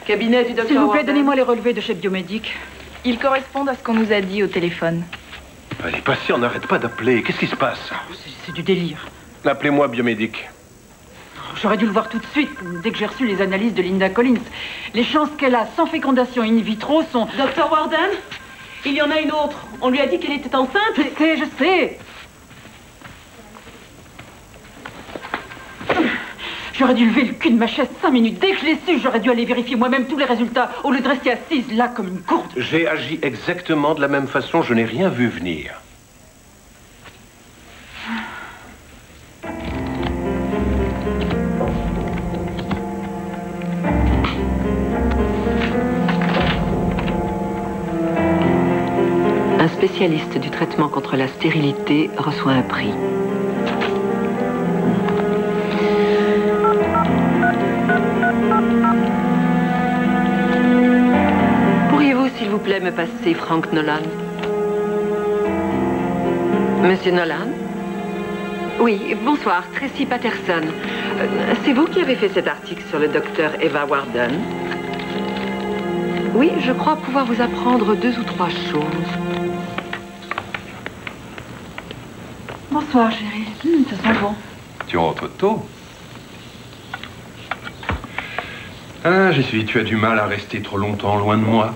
Cabinet du docteur S'il vous plaît, Warden. donnez-moi les relevés de chez Biomédic. Ils correspondent à ce qu'on nous a dit au téléphone. Allez, patients, n'arrête pas d'appeler. Qu'est-ce qui se passe? C'est du délire. Appelez-moi Biomédic. J'aurais dû le voir tout de suite, dès que j'ai reçu les analyses de Linda Collins. Les chances qu'elle a sans fécondation in vitro sont... Docteur Warden, il y en a une autre. On lui a dit qu'elle était enceinte. Je sais. J'aurais dû lever le cul de ma chaise 5 minutes. Dès que je l'ai su, j'aurais dû aller vérifier moi-même tous les résultats, au lieu de rester assise là comme une gourde. J'ai agi exactement de la même façon. Je n'ai rien vu venir. Un spécialiste du traitement contre la stérilité reçoit un prix. Pourriez-vous, s'il vous plaît, me passer Frank Nolan? Monsieur Nolan? Oui, bonsoir, Tracy Patterson. C'est vous qui avez fait cet article sur le docteur Eva Warden? Oui, je crois pouvoir vous apprendre 2 ou 3 choses. Bonsoir, chérie. Ça sent bon. Tu rentres tôt. Ah, tu as du mal à rester trop longtemps loin de moi.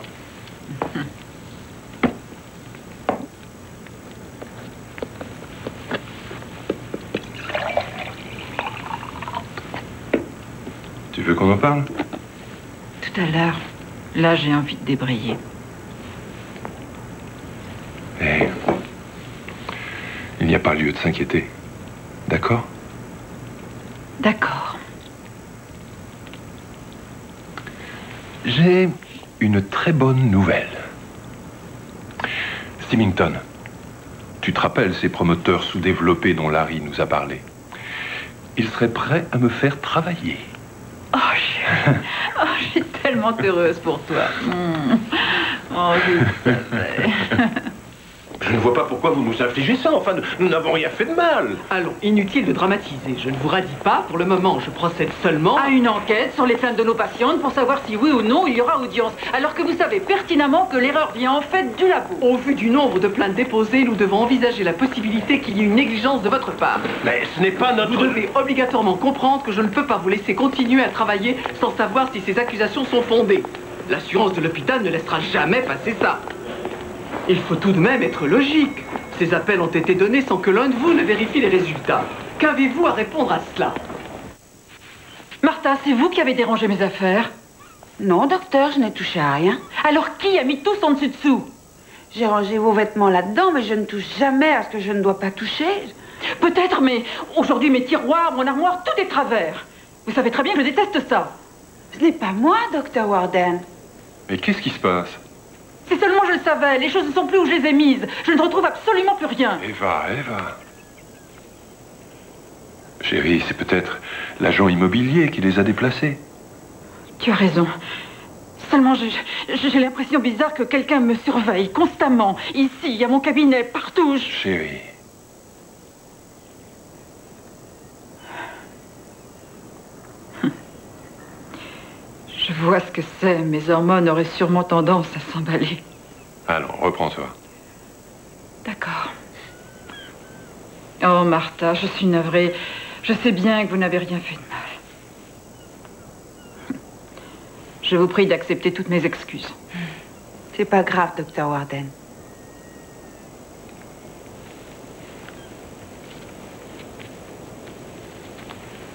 Tu veux qu'on en parle? Tout à l'heure. Là, j'ai envie de débrayer. Eh, il n'y a pas lieu de s'inquiéter. D'accord? D'accord. J'ai une très bonne nouvelle. Symington, tu te rappelles ces promoteurs sous-développés dont Larry nous a parlé? Ils seraient prêts à me faire travailler. Oh, chérie. Oh, je suis tellement heureuse pour toi. Oh, je savais. Je ne vois pas pourquoi vous nous infligez ça. Enfin, nous n'avons rien fait de mal. Allons, inutile de dramatiser. Je ne vous radis pas. Pour le moment, je procède seulement à une enquête sur les plaintes de nos patientes pour savoir si oui ou non il y aura audience. Alors que vous savez pertinemment que l'erreur vient en fait du labo. Au vu du nombre de plaintes déposées, nous devons envisager la possibilité qu'il y ait une négligence de votre part. Mais ce n'est pas notre... Vous devez obligatoirement comprendre que je ne peux pas vous laisser continuer à travailler sans savoir si ces accusations sont fondées. L'assurance de l'hôpital ne laissera jamais passer ça. Il faut tout de même être logique. Ces appels ont été donnés sans que l'un de vous ne vérifie les résultats. Qu'avez-vous à répondre à cela? Martha, c'est vous qui avez dérangé mes affaires? Non, docteur, je n'ai touché à rien. Alors qui a mis tout en dessous? J'ai rangé vos vêtements là-dedans, mais je ne touche jamais à ce que je ne dois pas toucher. Peut-être, mais aujourd'hui, mes tiroirs, mon armoire, tout est travers. Vous savez très bien que je déteste ça. Ce n'est pas moi, docteur Warden. Mais qu'est-ce qui se passe? Si seulement je le savais, les choses ne sont plus où je les ai mises. Je ne retrouve absolument plus rien. Eva. Chérie, c'est peut-être l'agent immobilier qui les a déplacés. Tu as raison. Seulement, j'ai l'impression bizarre que quelqu'un me surveille constamment. Ici, à mon cabinet, partout. Chérie. Je vois ce que c'est. Mes hormones auraient sûrement tendance à s'emballer. Allons, reprends-toi. D'accord. Oh, Martha, je suis navrée. Je sais bien que vous n'avez rien fait de mal. Je vous prie d'accepter toutes mes excuses. C'est pas grave, docteur Warden.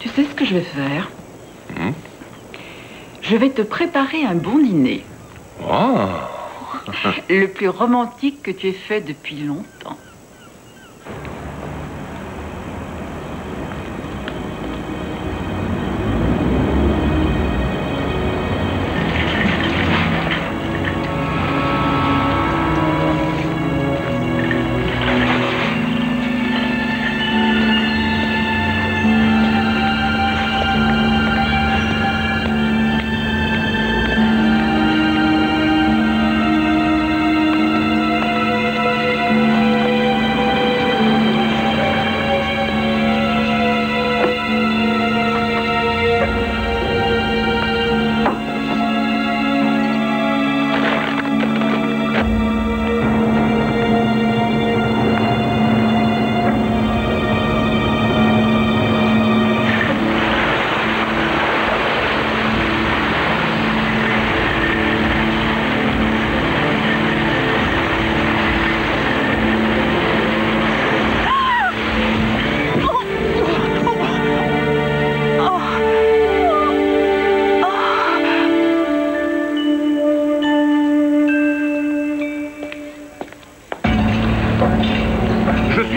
Tu sais ce que je vais faire? Je vais te préparer un bon dîner. Oh. Le plus romantique que tu aies fait depuis longtemps.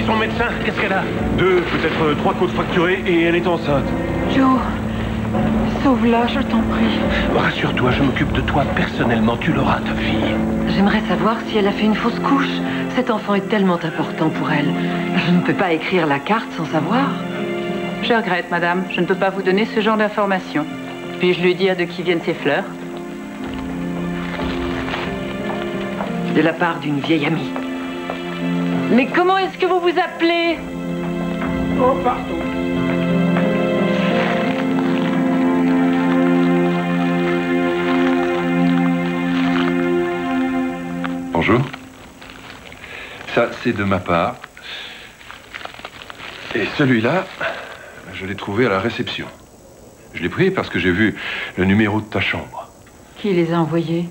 suis son médecin. Qu'est-ce qu'elle a? 2, peut-être 3 côtes fracturées et elle est enceinte. Joe, sauve-la, je t'en prie. Rassure-toi, je m'occupe de toi personnellement. Tu l'auras, ta fille. J'aimerais savoir si elle a fait une fausse couche. Cet enfant est tellement important pour elle. Je ne peux pas écrire la carte sans savoir. Je regrette, madame. Je ne peux pas vous donner ce genre d'informations. Puis-je lui dire de qui viennent ces fleurs? De la part d'une vieille amie. Mais comment est-ce que vous vous appelez? Oh, pardon. Bonjour. Ça, c'est de ma part. Et celui-là, je l'ai trouvé à la réception. Je l'ai pris parce que j'ai vu le numéro de ta chambre. Qui les a envoyés?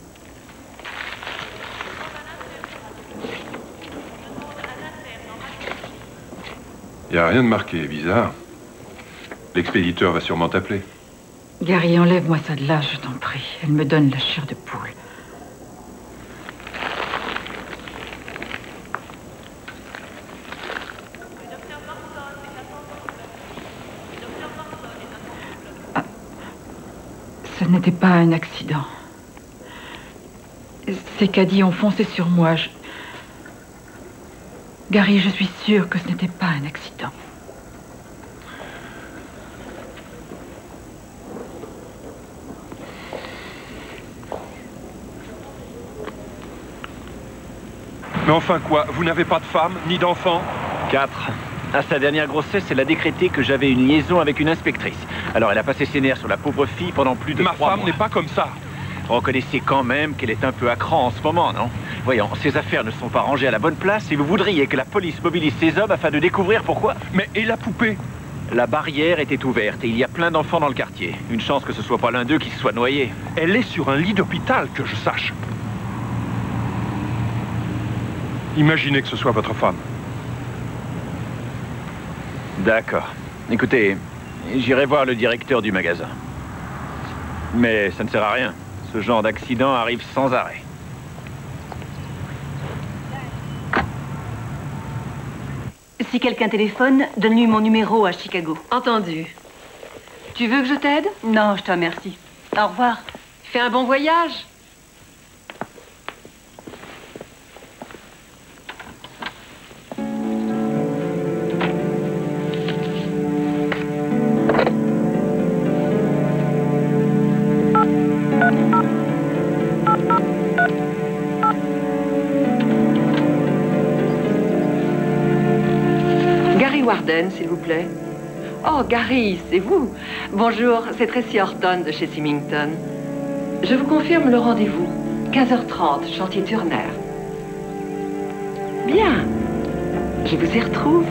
Il n'y a rien de marqué, bizarre. L'expéditeur va sûrement t'appeler. Gary, enlève-moi ça de là, je t'en prie. Elle me donne la chair de poule. Ah, ce n'était pas un accident. Ces caddies ont foncé sur moi. Gary, je suis sûre que ce n'était pas un accident. Mais enfin quoi? Vous n'avez pas de femme, ni d'enfant? 4. À sa dernière grossesse, elle a décrété que j'avais une liaison avec une inspectrice. Alors elle a passé ses nerfs sur la pauvre fille pendant plus de 3 mois. Ma femme n'est pas comme ça. Reconnaissez quand même qu'elle est un peu à cran en ce moment, non? Voyons, ces affaires ne sont pas rangées à la bonne place et vous voudriez que la police mobilise ces hommes afin de découvrir pourquoi. Mais et la poupée? La barrière était ouverte et il y a plein d'enfants dans le quartier. Une chance que ce soit pas l'un d'eux qui se soit noyé. Elle est sur un lit d'hôpital, que je sache. Imaginez que ce soit votre femme. D'accord. Écoutez, j'irai voir le directeur du magasin. Mais ça ne sert à rien. Ce genre d'accident arrive sans arrêt. Si quelqu'un téléphone, donne-lui mon numéro à Chicago. Entendu. Tu veux que je t'aide? Non, je te remercie. Au revoir. Fais un bon voyage. Warden, s'il vous plaît. Oh, Gary, c'est vous. Bonjour, c'est Tracy Horton de chez Symington. Je vous confirme le rendez-vous. 15h30, chantier Turner. Bien. Je vous y retrouve.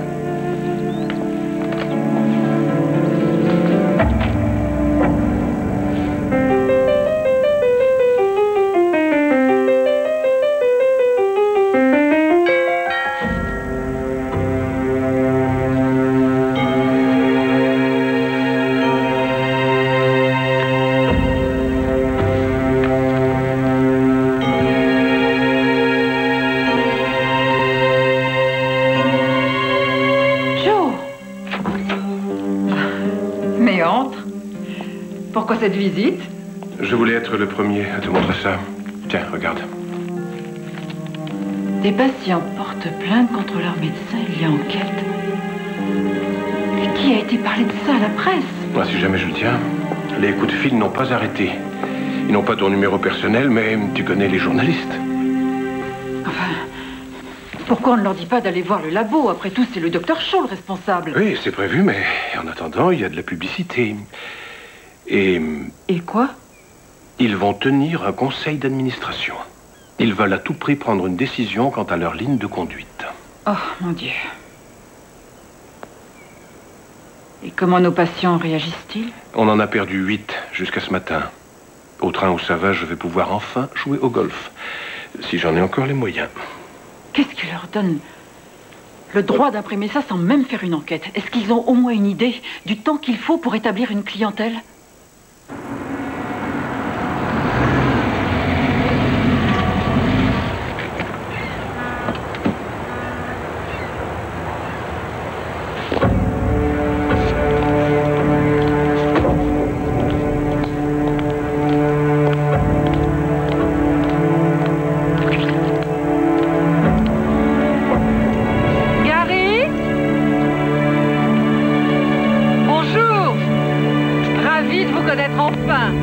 Cette visite? Je voulais être le premier à te montrer ça. Tiens, regarde. Des patients portent plainte contre leur médecin, il y a enquête. Et qui a été parlé de ça à la presse? Moi, si jamais je le tiens, les coups de fil n'ont pas arrêté. Ils n'ont pas ton numéro personnel, mais tu connais les journalistes. Enfin, pourquoi on ne leur dit pas d'aller voir le labo? Après tout, c'est le docteur Shaw le responsable. Oui, c'est prévu, mais en attendant, il y a de la publicité. Et quoi? Ils vont tenir un conseil d'administration. Ils veulent à tout prix prendre une décision quant à leur ligne de conduite. Oh, mon Dieu. Et comment nos patients réagissent-ils? On en a perdu 8 jusqu'à ce matin. Au train où ça va, je vais pouvoir enfin jouer au golf. Si j'en ai encore les moyens. Qu'est-ce qui leur donne le droit d'imprimer ça sans même faire une enquête? Est-ce qu'ils ont au moins une idée du temps qu'il faut pour établir une clientèle?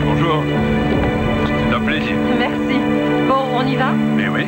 Bonjour. C'est un plaisir. Merci. Bon, on y va? Mais oui.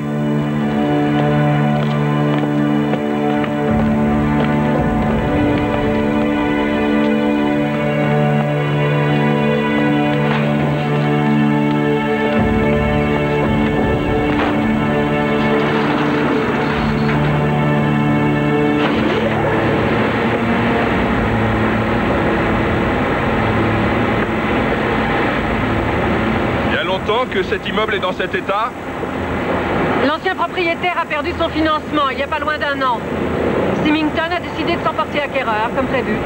Que cet immeuble est dans cet état? L'ancien propriétaire a perdu son financement il n'y a pas loin d'1 an. Symington a décidé de s'en porter acquéreur, comme prévu.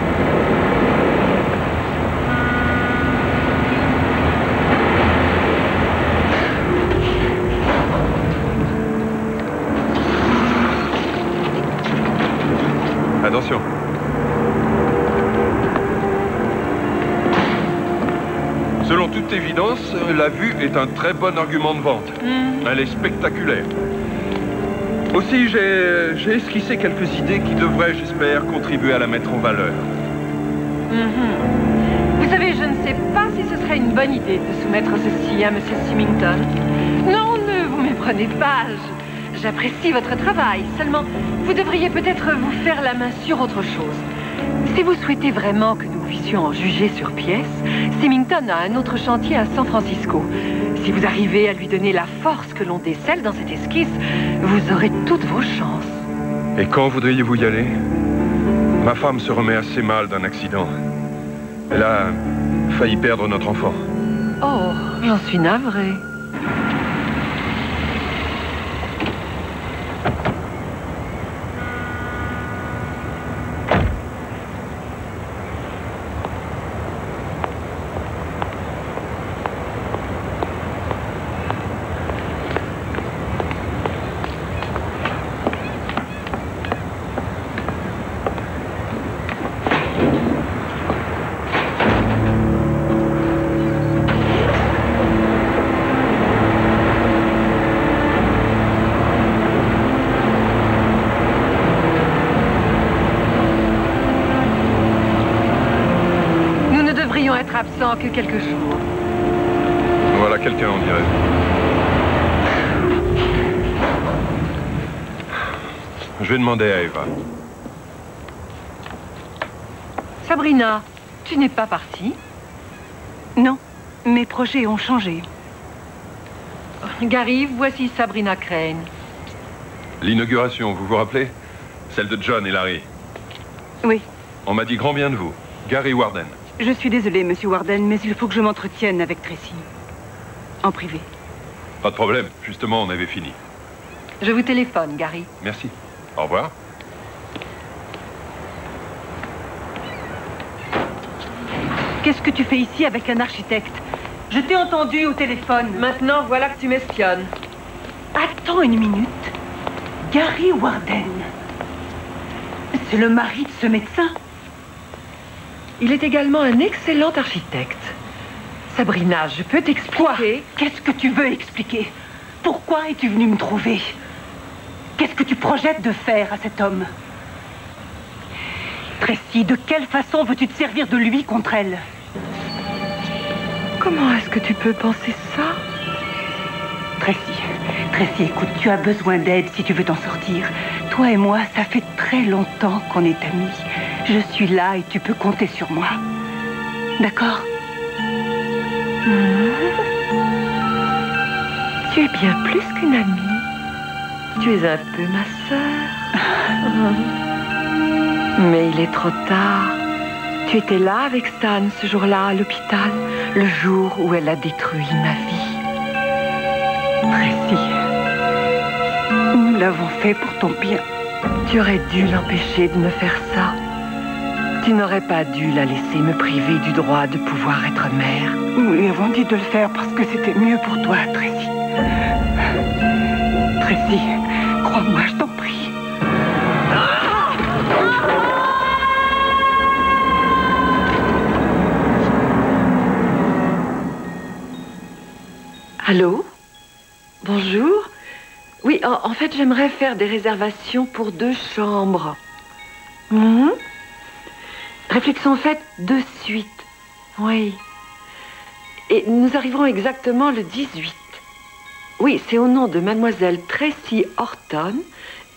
Attention. Selon toute évidence, la vue est un très bon argument de vente. Elle est spectaculaire. Aussi, j'ai esquissé quelques idées qui devraient, j'espère, contribuer à la mettre en valeur. Vous savez, je ne sais pas si ce serait une bonne idée de soumettre ceci à M. Symington. Non, ne vous méprenez pas. J'apprécie votre travail. Seulement, vous devriez peut-être vous faire la main sur autre chose. Si vous souhaitez vraiment que nous puissions en juger sur pièce, Symington a un autre chantier à San Francisco. Si vous arrivez à lui donner la force que l'on décèle dans cette esquisse, vous aurez toutes vos chances. Et quand voudriez-vous y aller? Ma femme se remet assez mal d'un accident. Elle a failli perdre notre enfant. Oh, j'en suis navrée. Absent que quelques jours. Voilà quelqu'un, on dirait. Je vais demander à Eva. Sabrina, tu n'es pas partie? Non, mes projets ont changé. Gary, voici Sabrina Crane. L'inauguration, vous vous rappelez? Celle de John et Larry. Oui. On m'a dit grand bien de vous. Gary Warden. Je suis désolée, Monsieur Warden, mais il faut que je m'entretienne avec Tracy. En privé. Pas de problème. Justement, on avait fini. Je vous téléphone, Gary. Merci. Au revoir. Qu'est-ce que tu fais ici avec un architecte? Je t'ai entendu au téléphone. Maintenant, voilà que tu m'espionnes. Attends une minute. Gary Warden. C'est le mari de ce médecin? Il est également un excellent architecte. Sabrina, je peux t'expliquer... Qu'est-ce que tu veux expliquer? Pourquoi es-tu venue me trouver? Qu'est-ce que tu projettes de faire à cet homme? Tracy, de quelle façon veux-tu te servir de lui contre elle? Comment est-ce que tu peux penser ça? Tracy, écoute, tu as besoin d'aide si tu veux t'en sortir. Toi et moi, ça fait très longtemps qu'on est amis. Je suis là et tu peux compter sur moi. D'accord? Tu es bien plus qu'une amie. Tu es un peu ma sœur. Mais il est trop tard. Tu étais là avec Stan ce jour-là à l'hôpital, le jour où elle a détruit ma vie. Tracy, nous l'avons fait pour ton bien. Tu aurais dû l'empêcher de me faire ça. Tu n'aurais pas dû la laisser me priver du droit de pouvoir être mère. Nous lui avons dit de le faire parce que c'était mieux pour toi, Tracy. Tracy, crois-moi, je t'en prie. Allô? Bonjour? Oui, en fait, j'aimerais faire des réservations pour 2 chambres. Réflexion faite de suite. Oui. Et nous arriverons exactement le 18. Oui, c'est au nom de mademoiselle Tracy Horton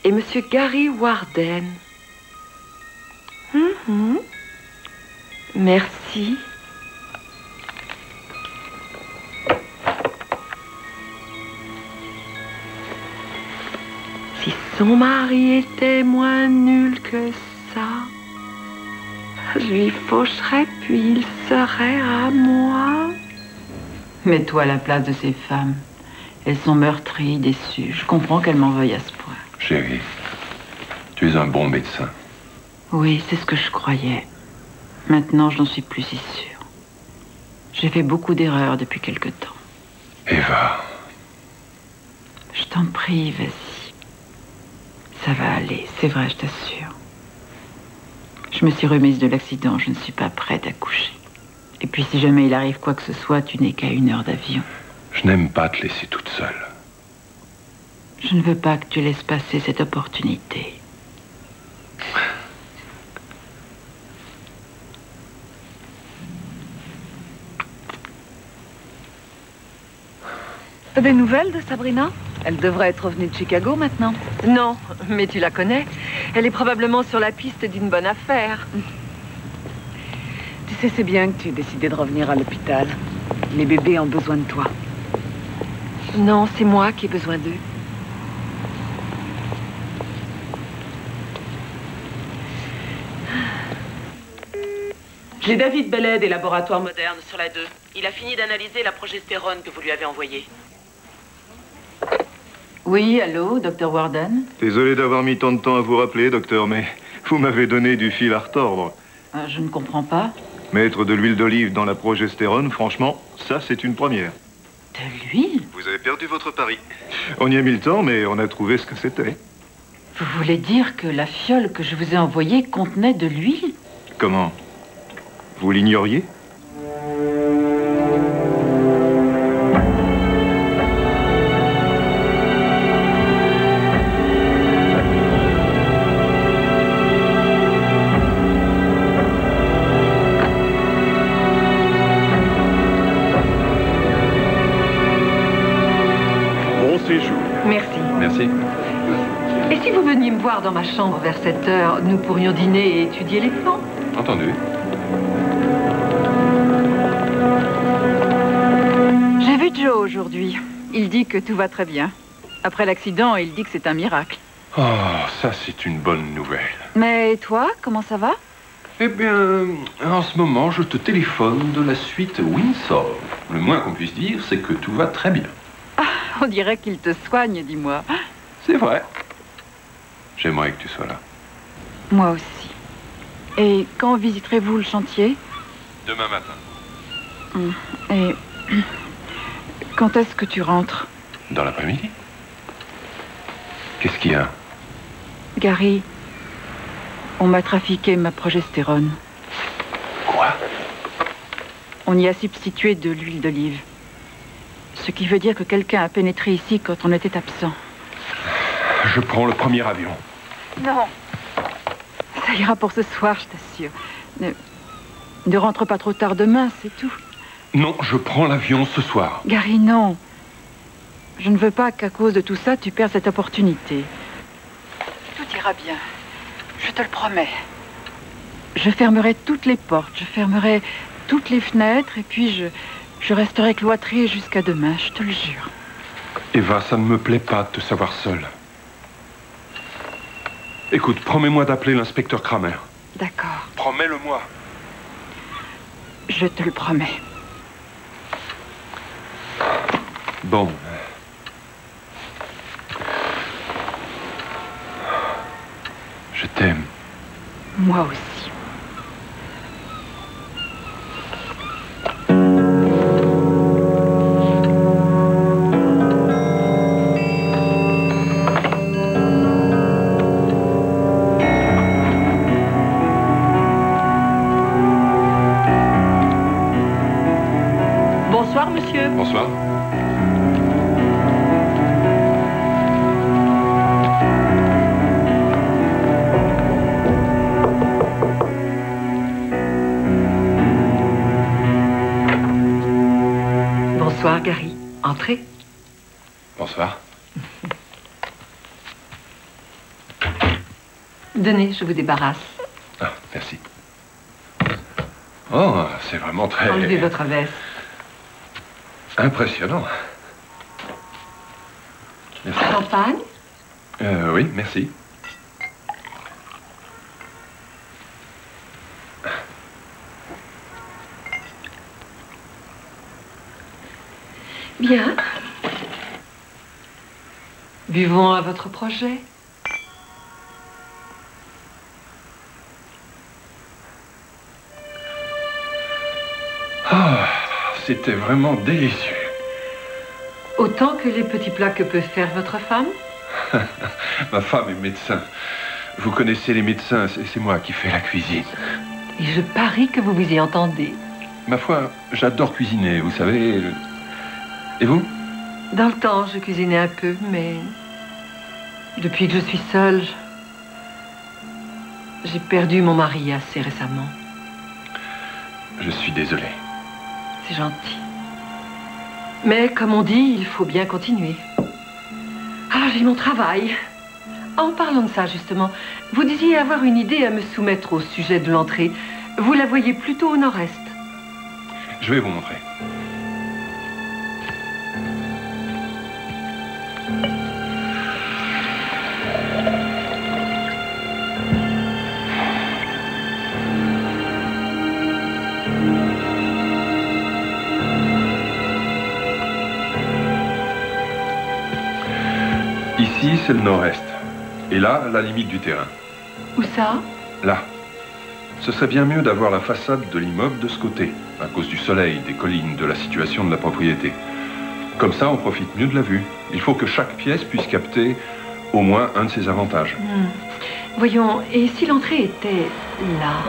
et monsieur Gary Warden. Merci. Si son mari était moins nul que ça, je lui faucherais puis il serait à moi. Mets-toi à la place de ces femmes. Elles sont meurtries, déçues. Je comprends qu'elles m'en veuillent à ce point. Chérie, tu es un bon médecin. Oui, c'est ce que je croyais. Maintenant, je n'en suis plus si sûre. J'ai fait beaucoup d'erreurs depuis quelque temps. Eva. Je t'en prie, vas-y. Ça va aller, c'est vrai, je t'assure. Je me suis remise de l'accident, je ne suis pas prête à coucher. Et puis si jamais il arrive quoi que ce soit, tu n'es qu'à 1 heure d'avion. Je n'aime pas te laisser toute seule. Je ne veux pas que tu laisses passer cette opportunité. T'as des nouvelles de Sabrina? Elle devrait être revenue de Chicago maintenant. Non, mais tu la connais. Elle est probablement sur la piste d'une bonne affaire. Tu sais, c'est bien que tu aies décidé de revenir à l'hôpital. Les bébés ont besoin de toi. Non, c'est moi qui ai besoin d'eux. J'ai David Bellet des laboratoires modernes sur la 2. Il a fini d'analyser la progestérone que vous lui avez envoyée. Oui, allô, docteur Warden? Désolé d'avoir mis tant de temps à vous rappeler, docteur, mais vous m'avez donné du fil à retordre. Je ne comprends pas. Mettre de l'huile d'olive dans la progestérone, franchement, ça c'est une première. De l'huile? Vous avez perdu votre pari. On y a mis le temps, mais on a trouvé ce que c'était. Vous voulez dire que la fiole que je vous ai envoyée contenait de l'huile? Comment? Vous l'ignoriez? Merci. Merci. Et si vous veniez me voir dans ma chambre vers 7 heures, nous pourrions dîner et étudier les plans? Entendu. J'ai vu Joe aujourd'hui. Il dit que tout va très bien. Après l'accident, il dit que c'est un miracle. Oh, ça c'est une bonne nouvelle. Mais toi, comment ça va? Eh bien, en ce moment, je te téléphone de la suite Windsor. Le moins qu'on puisse dire, c'est que tout va très bien. On dirait qu'il te soigne, dis-moi. C'est vrai. J'aimerais que tu sois là. Moi aussi. Et quand visiterez-vous le chantier? Demain matin. Et quand est-ce que tu rentres? Dans l'après-midi. Qu'est-ce qu'il y a? Gary, on m'a trafiqué ma progestérone. Quoi? On y a substitué de l'huile d'olive. Ce qui veut dire que quelqu'un a pénétré ici quand on était absent. Je prends le premier avion. Non. Ça ira pour ce soir, je t'assure. Ne rentre pas trop tard demain, c'est tout. Non, je prends l'avion ce soir. Gary, non. Je ne veux pas qu'à cause de tout ça, tu perds cette opportunité. Tout ira bien. Je te le promets. Je fermerai toutes les portes, je fermerai toutes les fenêtres, et puis je resterai cloîtrée jusqu'à demain, je te le jure. Eva, ça ne me plaît pas de te savoir seule. Écoute, promets-moi d'appeler l'inspecteur Kramer. D'accord. Promets-le-moi. Je te le promets. Bon. Je t'aime. Moi aussi. Bonsoir, monsieur. Bonsoir. Entrez. Bonsoir. Donnez, je vous débarrasse. Ah, merci. Oh, c'est vraiment très... Enlevez votre veste. Impressionnant. Merci. Champagne? Oui, merci. Bien. Buvons à votre projet. Ah, c'était vraiment délicieux. Autant que les petits plats que peut faire votre femme? Ma femme est médecin. Vous connaissez les médecins, c'est moi qui fais la cuisine. Et je parie que vous vous y entendez. Ma foi, j'adore cuisiner, vous savez. Et vous? Dans le temps, je cuisinais un peu, mais... Depuis que je suis seule, j'ai perdu mon mari assez récemment. Je suis désolé. C'est gentil. Mais comme on dit, il faut bien continuer. Ah, j'ai mon travail. En parlant de ça, justement, vous disiez avoir une idée à me soumettre au sujet de l'entrée. Vous la voyez plutôt au nord-est. Je vais vous montrer. Ici, c'est le nord-est. Et là, la limite du terrain. Où ça? Là. Ce serait bien mieux d'avoir la façade de l'immeuble de ce côté, à cause du soleil, des collines, de la situation de la propriété. Comme ça, on profite mieux de la vue. Il faut que chaque pièce puisse capter au moins un de ses avantages. Voyons, et si l'entrée était là?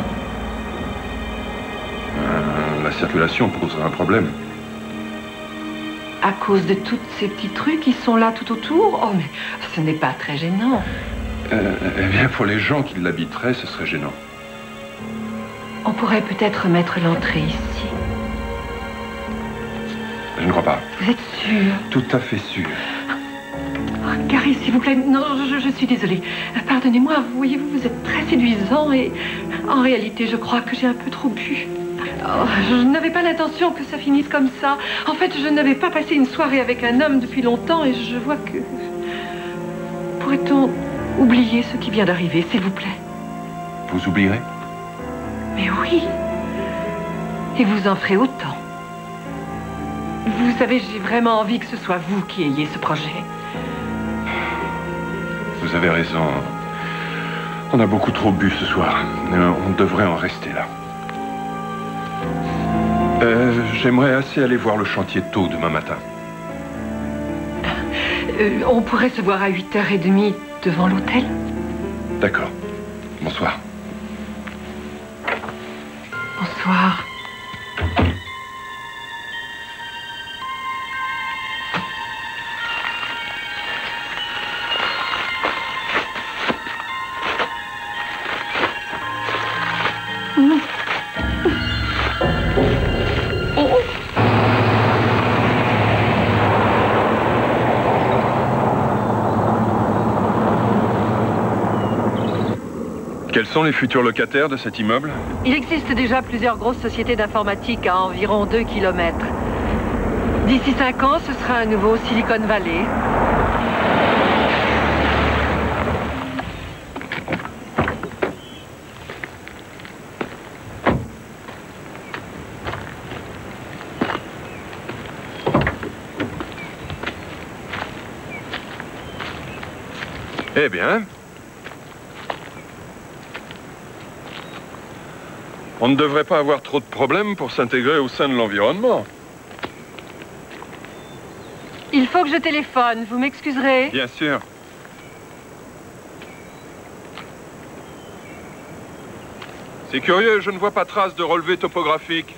La circulation poserait un problème. À cause de tous ces petits trucs qui sont là tout autour? Oh, mais ce n'est pas très gênant. Eh bien, pour les gens qui l'habiteraient, ce serait gênant. On pourrait peut-être mettre l'entrée ici. Je ne crois pas. Vous êtes sûr? Tout à fait sûr. Oh, Gary, s'il vous plaît, non, je suis désolée. Pardonnez-moi, voyez-vous, vous êtes très séduisant et en réalité, je crois que j'ai un peu trop bu. Oh, je n'avais pas l'intention que ça finisse comme ça. En fait, je n'avais pas passé une soirée avec un homme depuis longtemps et je vois que... Pourrait-on oublier ce qui vient d'arriver, s'il vous plaît? Vous oublierez? Mais oui. Et vous en ferez autant. Vous savez, j'ai vraiment envie que ce soit vous qui ayez ce projet. Vous avez raison. On a beaucoup trop bu ce soir. On devrait en rester là. J'aimerais assez aller voir le chantier tôt demain matin. On pourrait se voir à 8h30 devant l'hôtel? D'accord. Bonsoir. Bonsoir. Quels sont les futurs locataires de cet immeuble? Il existe déjà plusieurs grosses sociétés d'informatique à environ 2 km. D'ici 5 ans, ce sera un nouveau Silicon Valley. Eh bien, on ne devrait pas avoir trop de problèmes pour s'intégrer au sein de l'environnement. Il faut que je téléphone, vous m'excuserez? Bien sûr. C'est curieux, je ne vois pas trace de relevé topographique.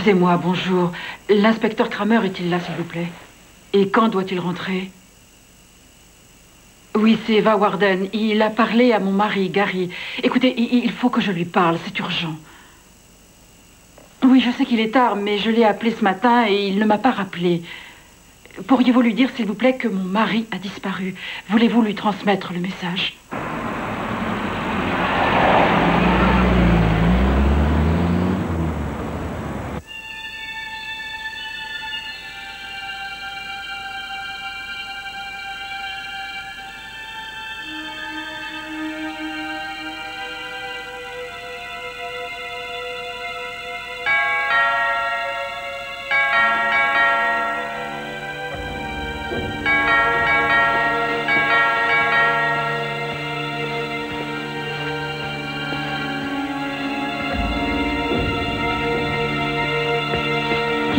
Excusez-moi, bonjour. L'inspecteur Kramer est-il là, s'il vous plaît? Et quand doit-il rentrer? Oui, c'est Eva Warden. Il a parlé à mon mari, Gary. Écoutez, il faut que je lui parle, c'est urgent. Oui, je sais qu'il est tard, mais je l'ai appelé ce matin et il ne m'a pas rappelé. Pourriez-vous lui dire, s'il vous plaît, que mon mari a disparu? Voulez-vous lui transmettre le message?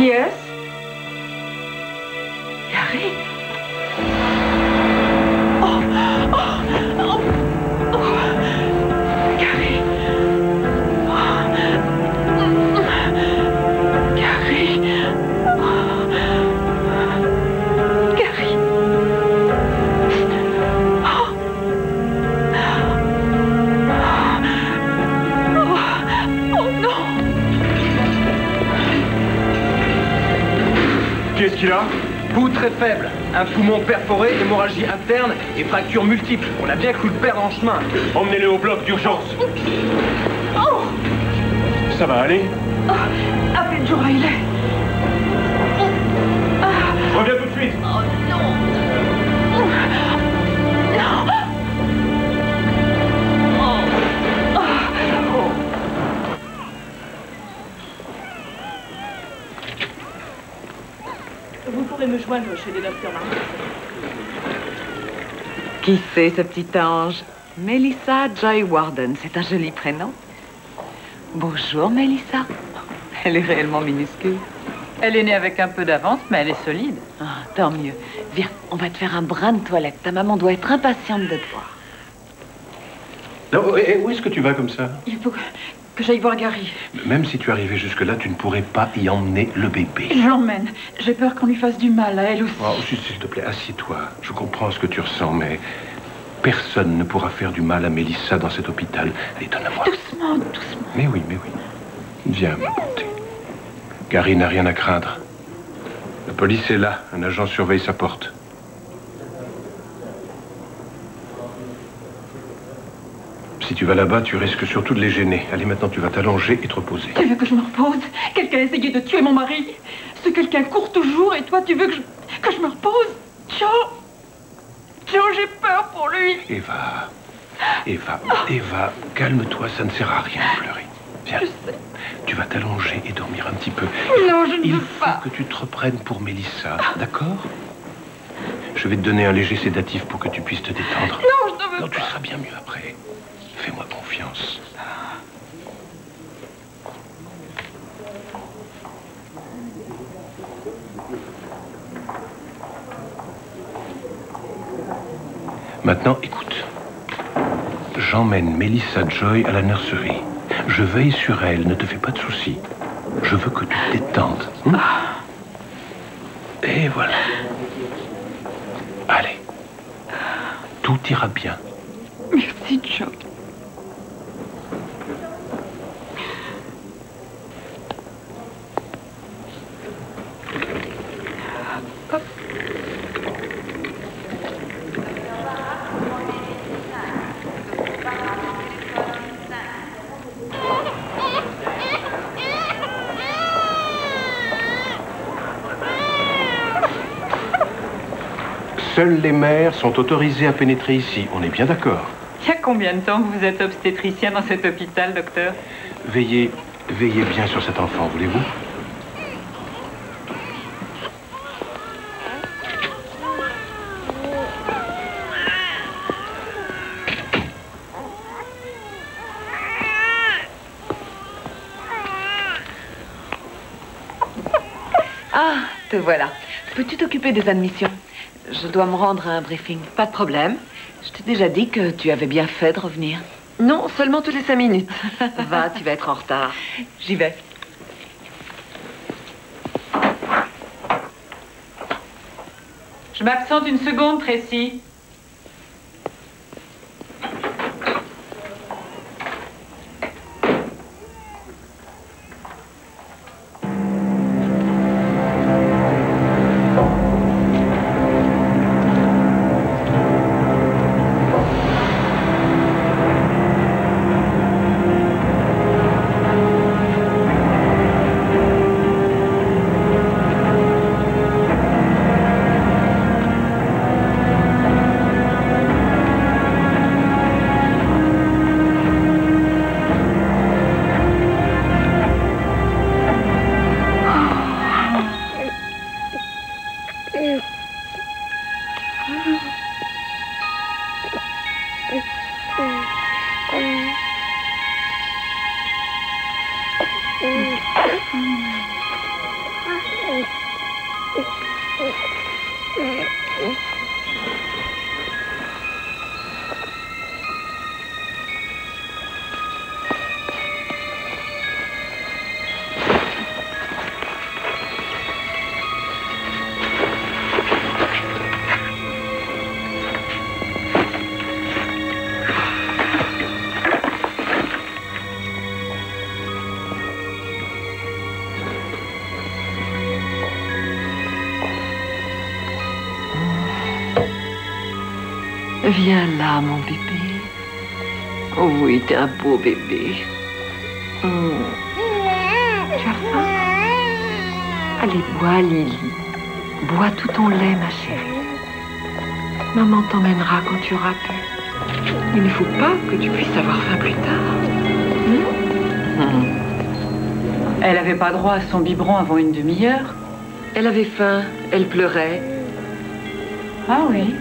Yes? Gary? Oh, oh, oh, oh. Gary? Oh. Gary? Oh. Gary? Oh. Oh non! Qu'est-ce qu'il a? Pouls très faible, un poumon perforé, hémorragie interne et fractures multiples. On a bien cru le perdre en chemin. Emmenez-le au bloc d'urgence. Oh. Ça va aller? Appelez Joe Riley. Je reviens tout de suite. Oh non. Non. Vous pourrez me joindre chez les docteurs Martin. Qui c'est, ce petit ange? Melissa Joy Warden, c'est un joli prénom. Bonjour, Melissa. Elle est réellement minuscule. Elle est née avec un peu d'avance, mais elle est solide. Ah, tant mieux. Viens, on va te faire un brin de toilette. Ta maman doit être impatiente de te voir. Non, où est-ce que tu vas comme ça? Il faut que j'aille voir Gary. Même si tu arrivais jusque-là, tu ne pourrais pas y emmener le bébé. Je l'emmène. J'ai peur qu'on lui fasse du mal, à elle aussi. Oh, s'il te plaît, assieds-toi. Je comprends ce que tu ressens, mais personne ne pourra faire du mal à Melissa dans cet hôpital. Allez, donne-la-moi. Doucement, doucement. Mais oui, mais oui. Viens, ma bonté. Gary n'a rien à craindre. La police est là. Un agent surveille sa porte. Si tu vas là-bas, tu risques surtout de les gêner. Allez, maintenant, tu vas t'allonger et te reposer. Tu veux que je me repose? Quelqu'un a essayé de tuer mon mari. Ce quelqu'un court toujours et toi, tu veux que je me repose? Joe, j'ai peur pour lui. Eva, calme-toi, ça ne sert à rien de pleurer. Viens. Je sais. Tu vas t'allonger et dormir un petit peu. Non, je ne veux pas. Il faut que tu te reprennes pour Melissa, d'accord? Je vais te donner un léger sédatif pour que tu puisses te détendre. Non, je ne veux pas. Non, tu seras bien mieux après. Fais-moi confiance. Maintenant, écoute. J'emmène Melissa Joy à la nurserie. Je veille sur elle, ne te fais pas de soucis. Je veux que tu te détendes. Et voilà. Allez. Tout ira bien. Merci, Joe. Seules les mères sont autorisées à pénétrer ici. On est bien d'accord? Il y a combien de temps que vous êtes obstétricien dans cet hôpital, docteur? Veillez bien sur cet enfant, voulez-vous? Ah, te voilà. Peux-tu t'occuper des admissions? Je dois me rendre à un briefing. Pas de problème. Je t'ai déjà dit que tu avais bien fait de revenir. Non, seulement toutes les 5 minutes. Va, tu vas être en retard. J'y vais. Je m'absente une seconde, Tracy. Viens là, mon bébé. Oh oui, t'es un beau bébé. Tu as faim? Allez, bois, Lily. Bois tout ton lait, ma chérie. Maman t'emmènera quand tu auras pu. Il ne faut pas que tu puisses avoir faim plus tard. Elle n'avait pas droit à son biberon avant une demi-heure. Elle avait faim, elle pleurait. Ah oui.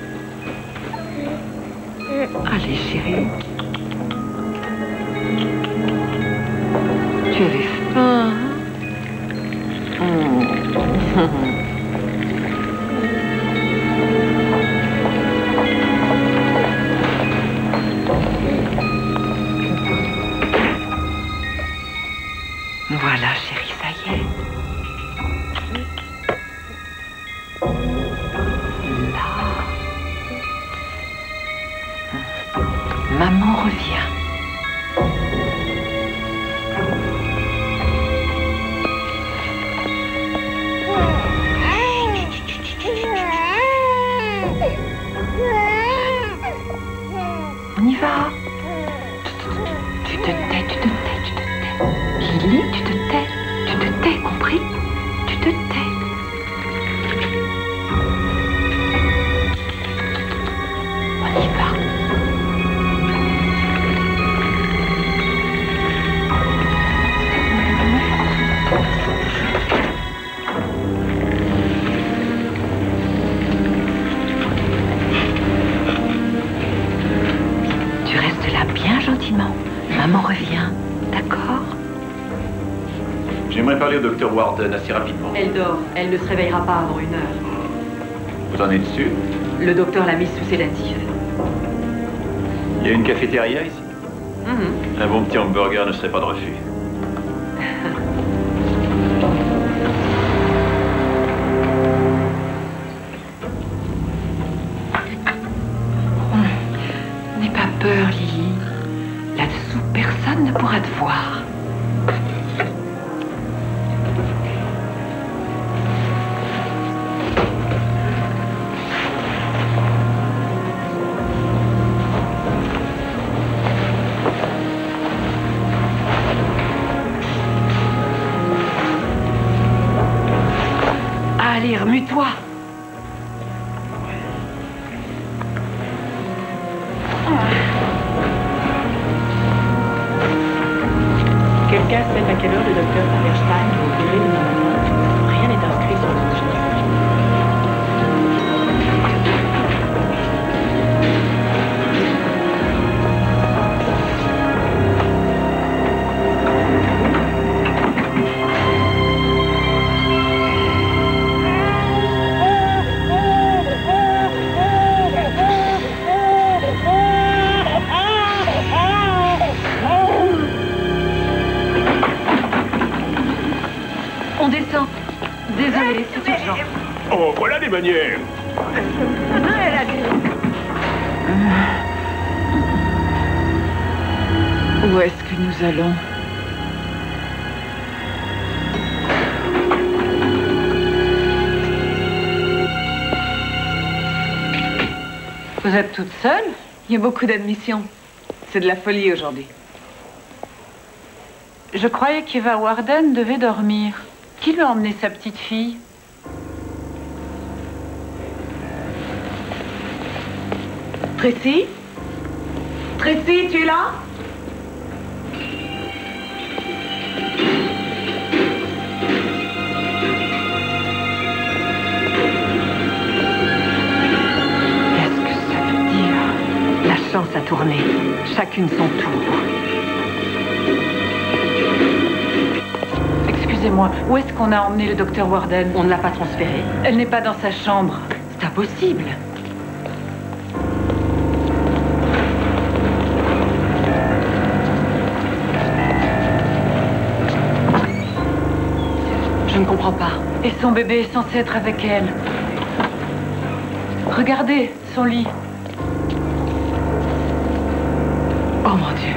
Allez, chérie. Tu avais faim. Voilà, chérie, ça y est. Là. Maman revient. On y va. Tu te tais, tu te tais, tu te tais. Lily, tu te tais, compris? Tu te tais. On y va. Tu restes là bien gentiment. Maman revient, d'accord? J'aimerais parler au docteur Warden assez rapidement. Elle dort. Elle ne se réveillera pas avant 1 heure. Vous en êtes sûr? Le docteur l'a mise sous sédatif. Il y a une cafétéria ici? Un bon petit hamburger ne serait pas de refus. N'aie pas peur, Lily. Là-dessous, personne ne pourra te voir. Allez, remue-toi. Quelqu'un sait à quelle heure le docteur Faberstein va opérer de ma maman? Rien n'est inscrit sur le registre. On descend. Désolée, c'est urgent. Oh, voilà des manières. Elle a dit. Où est-ce que nous allons? Vous êtes toute seule? Il y a beaucoup d'admissions. C'est de la folie aujourd'hui. Je croyais qu'Eva Warden devait dormir. Qui lui a emmené sa petite fille? Tracy? Tracy, tu es là? Qu'est-ce que ça veut dire? La chance a tourné. Chacune son tour. Excusez-moi, où est-ce qu'on a emmené le docteur Warden? On ne l'a pas transférée. Elle n'est pas dans sa chambre. C'est impossible. Je ne comprends pas. Et son bébé est censé être avec elle. Regardez, son lit. Oh mon Dieu.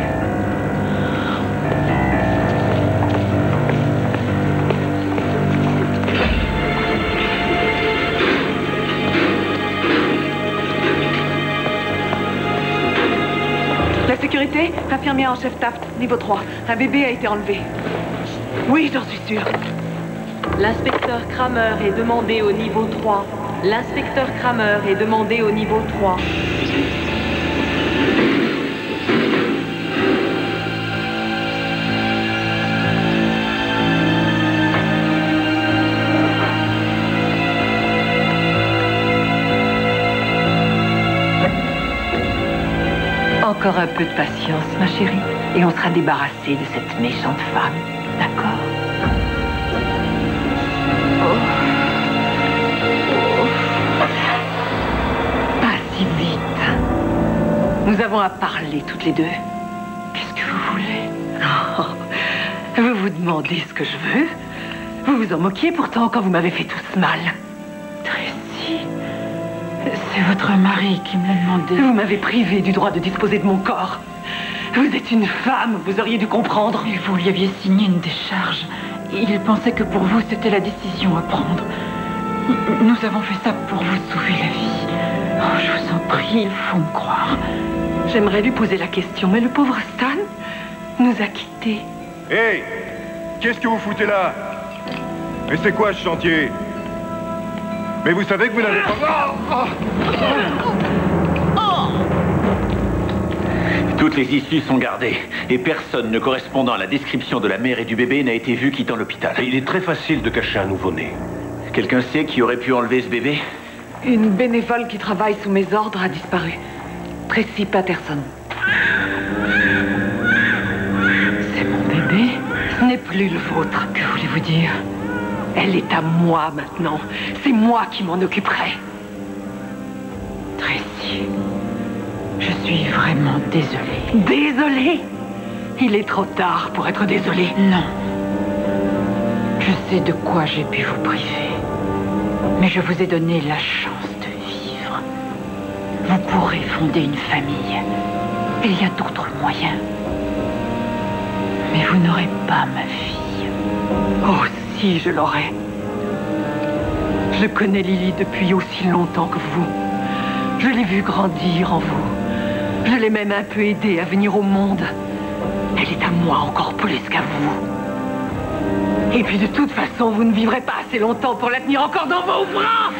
La sécurité, infirmière en chef Taft, niveau 3. Un bébé a été enlevé. Oui, j'en suis sûre. L'inspecteur Kramer est demandé au niveau 3. L'inspecteur Kramer est demandé au niveau 3. Encore un peu de patience, ma chérie, et on sera débarrassé de cette méchante femme. D'accord? Pas si vite. Nous avons à parler toutes les deux. Qu'est-ce que vous voulez? Oh, vous vous demandez ce que je veux? Vous vous en moquiez pourtant quand vous m'avez fait tout ce mal. Tracy, c'est votre mari qui me l'a demandé. Vous m'avez privé du droit de disposer de mon corps. Vous êtes une femme, vous auriez dû comprendre. Et vous lui aviez signé une décharge. Il pensait que pour vous, c'était la décision à prendre. Nous avons fait ça pour vous sauver la vie. Oh, je vous en prie, il faut me croire. J'aimerais lui poser la question, mais le pauvre Stan nous a quittés. Hé! Qu'est-ce que vous foutez là? Mais c'est quoi ce chantier? Mais vous savez que vous n'avez pas... Toutes les issues sont gardées et personne ne correspondant à la description de la mère et du bébé n'a été vu quittant l'hôpital. Il est très facile de cacher un nouveau-né. Quelqu'un sait qui aurait pu enlever ce bébé? Une bénévole qui travaille sous mes ordres a disparu. Tracy Patterson. C'est mon bébé? Ce n'est plus le vôtre, que voulez-vous dire? Elle est à moi maintenant. C'est moi qui m'en occuperai. Tracy, je suis vraiment désolée. Désolée? Il est trop tard pour être désolée. Non. Je sais de quoi j'ai pu vous priver. Mais je vous ai donné la chance de vivre. Vous pourrez fonder une famille. Il y a d'autres moyens. Mais vous n'aurez pas ma fille. Oh, si je l'aurais. Je connais Lily depuis aussi longtemps que vous. Je l'ai vue grandir en vous. Je l'ai même un peu aidée à venir au monde. Elle est à moi encore plus qu'à vous. Et puis de toute façon, vous ne vivrez pas assez longtemps pour la tenir encore dans vos bras.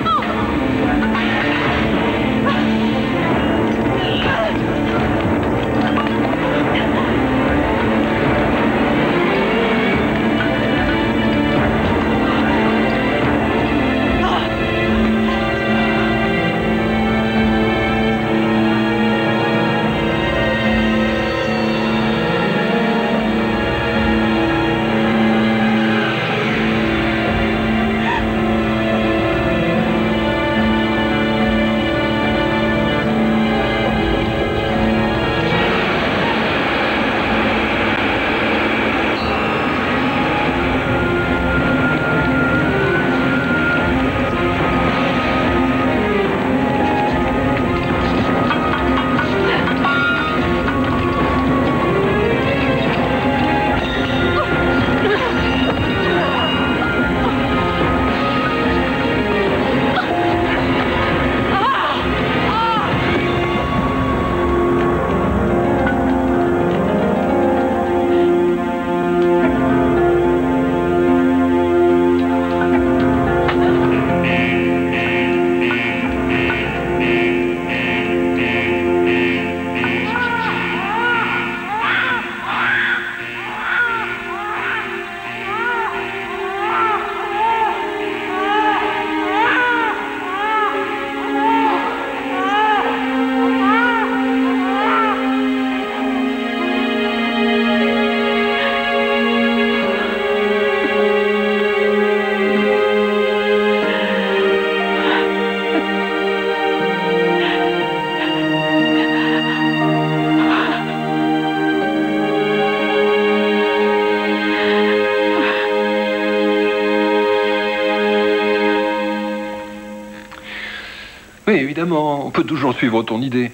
évidemment, on peut toujours suivre ton idée.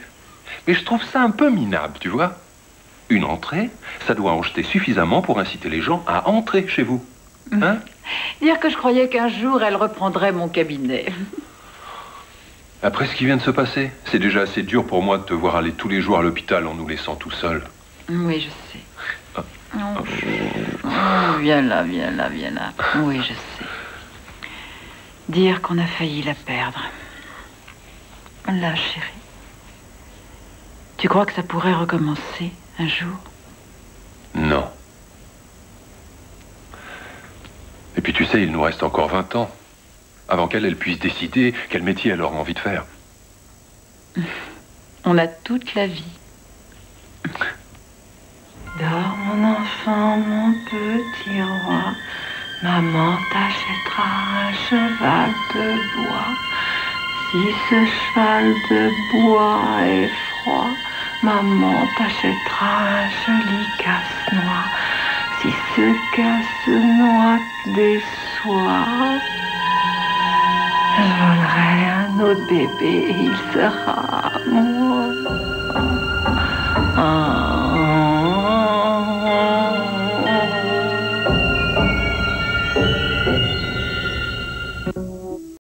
Mais je trouve ça un peu minable, tu vois. Une entrée, ça doit en jeter suffisamment pour inciter les gens à entrer chez vous. Hein? Dire que je croyais qu'un jour, elle reprendrait mon cabinet. Après ce qui vient de se passer, c'est déjà assez dur pour moi de te voir aller tous les jours à l'hôpital en nous laissant tout seuls. Oui, je sais. Viens là, viens là, viens là. Oui, je sais. Dire qu'on a failli la perdre. Là, chérie. Tu crois que ça pourrait recommencer un jour? Non. Et puis tu sais, il nous reste encore 20 ans. Avant qu'elle puisse décider quel métier elle aura envie de faire. On a toute la vie. Dors mon enfant, mon petit roi. Maman t'achètera un cheval de bois. Si ce cheval de bois est froid, maman t'achètera un joli casse-noix. Si ce casse-noix te déçoit, je volerai un autre bébé et il sera moi.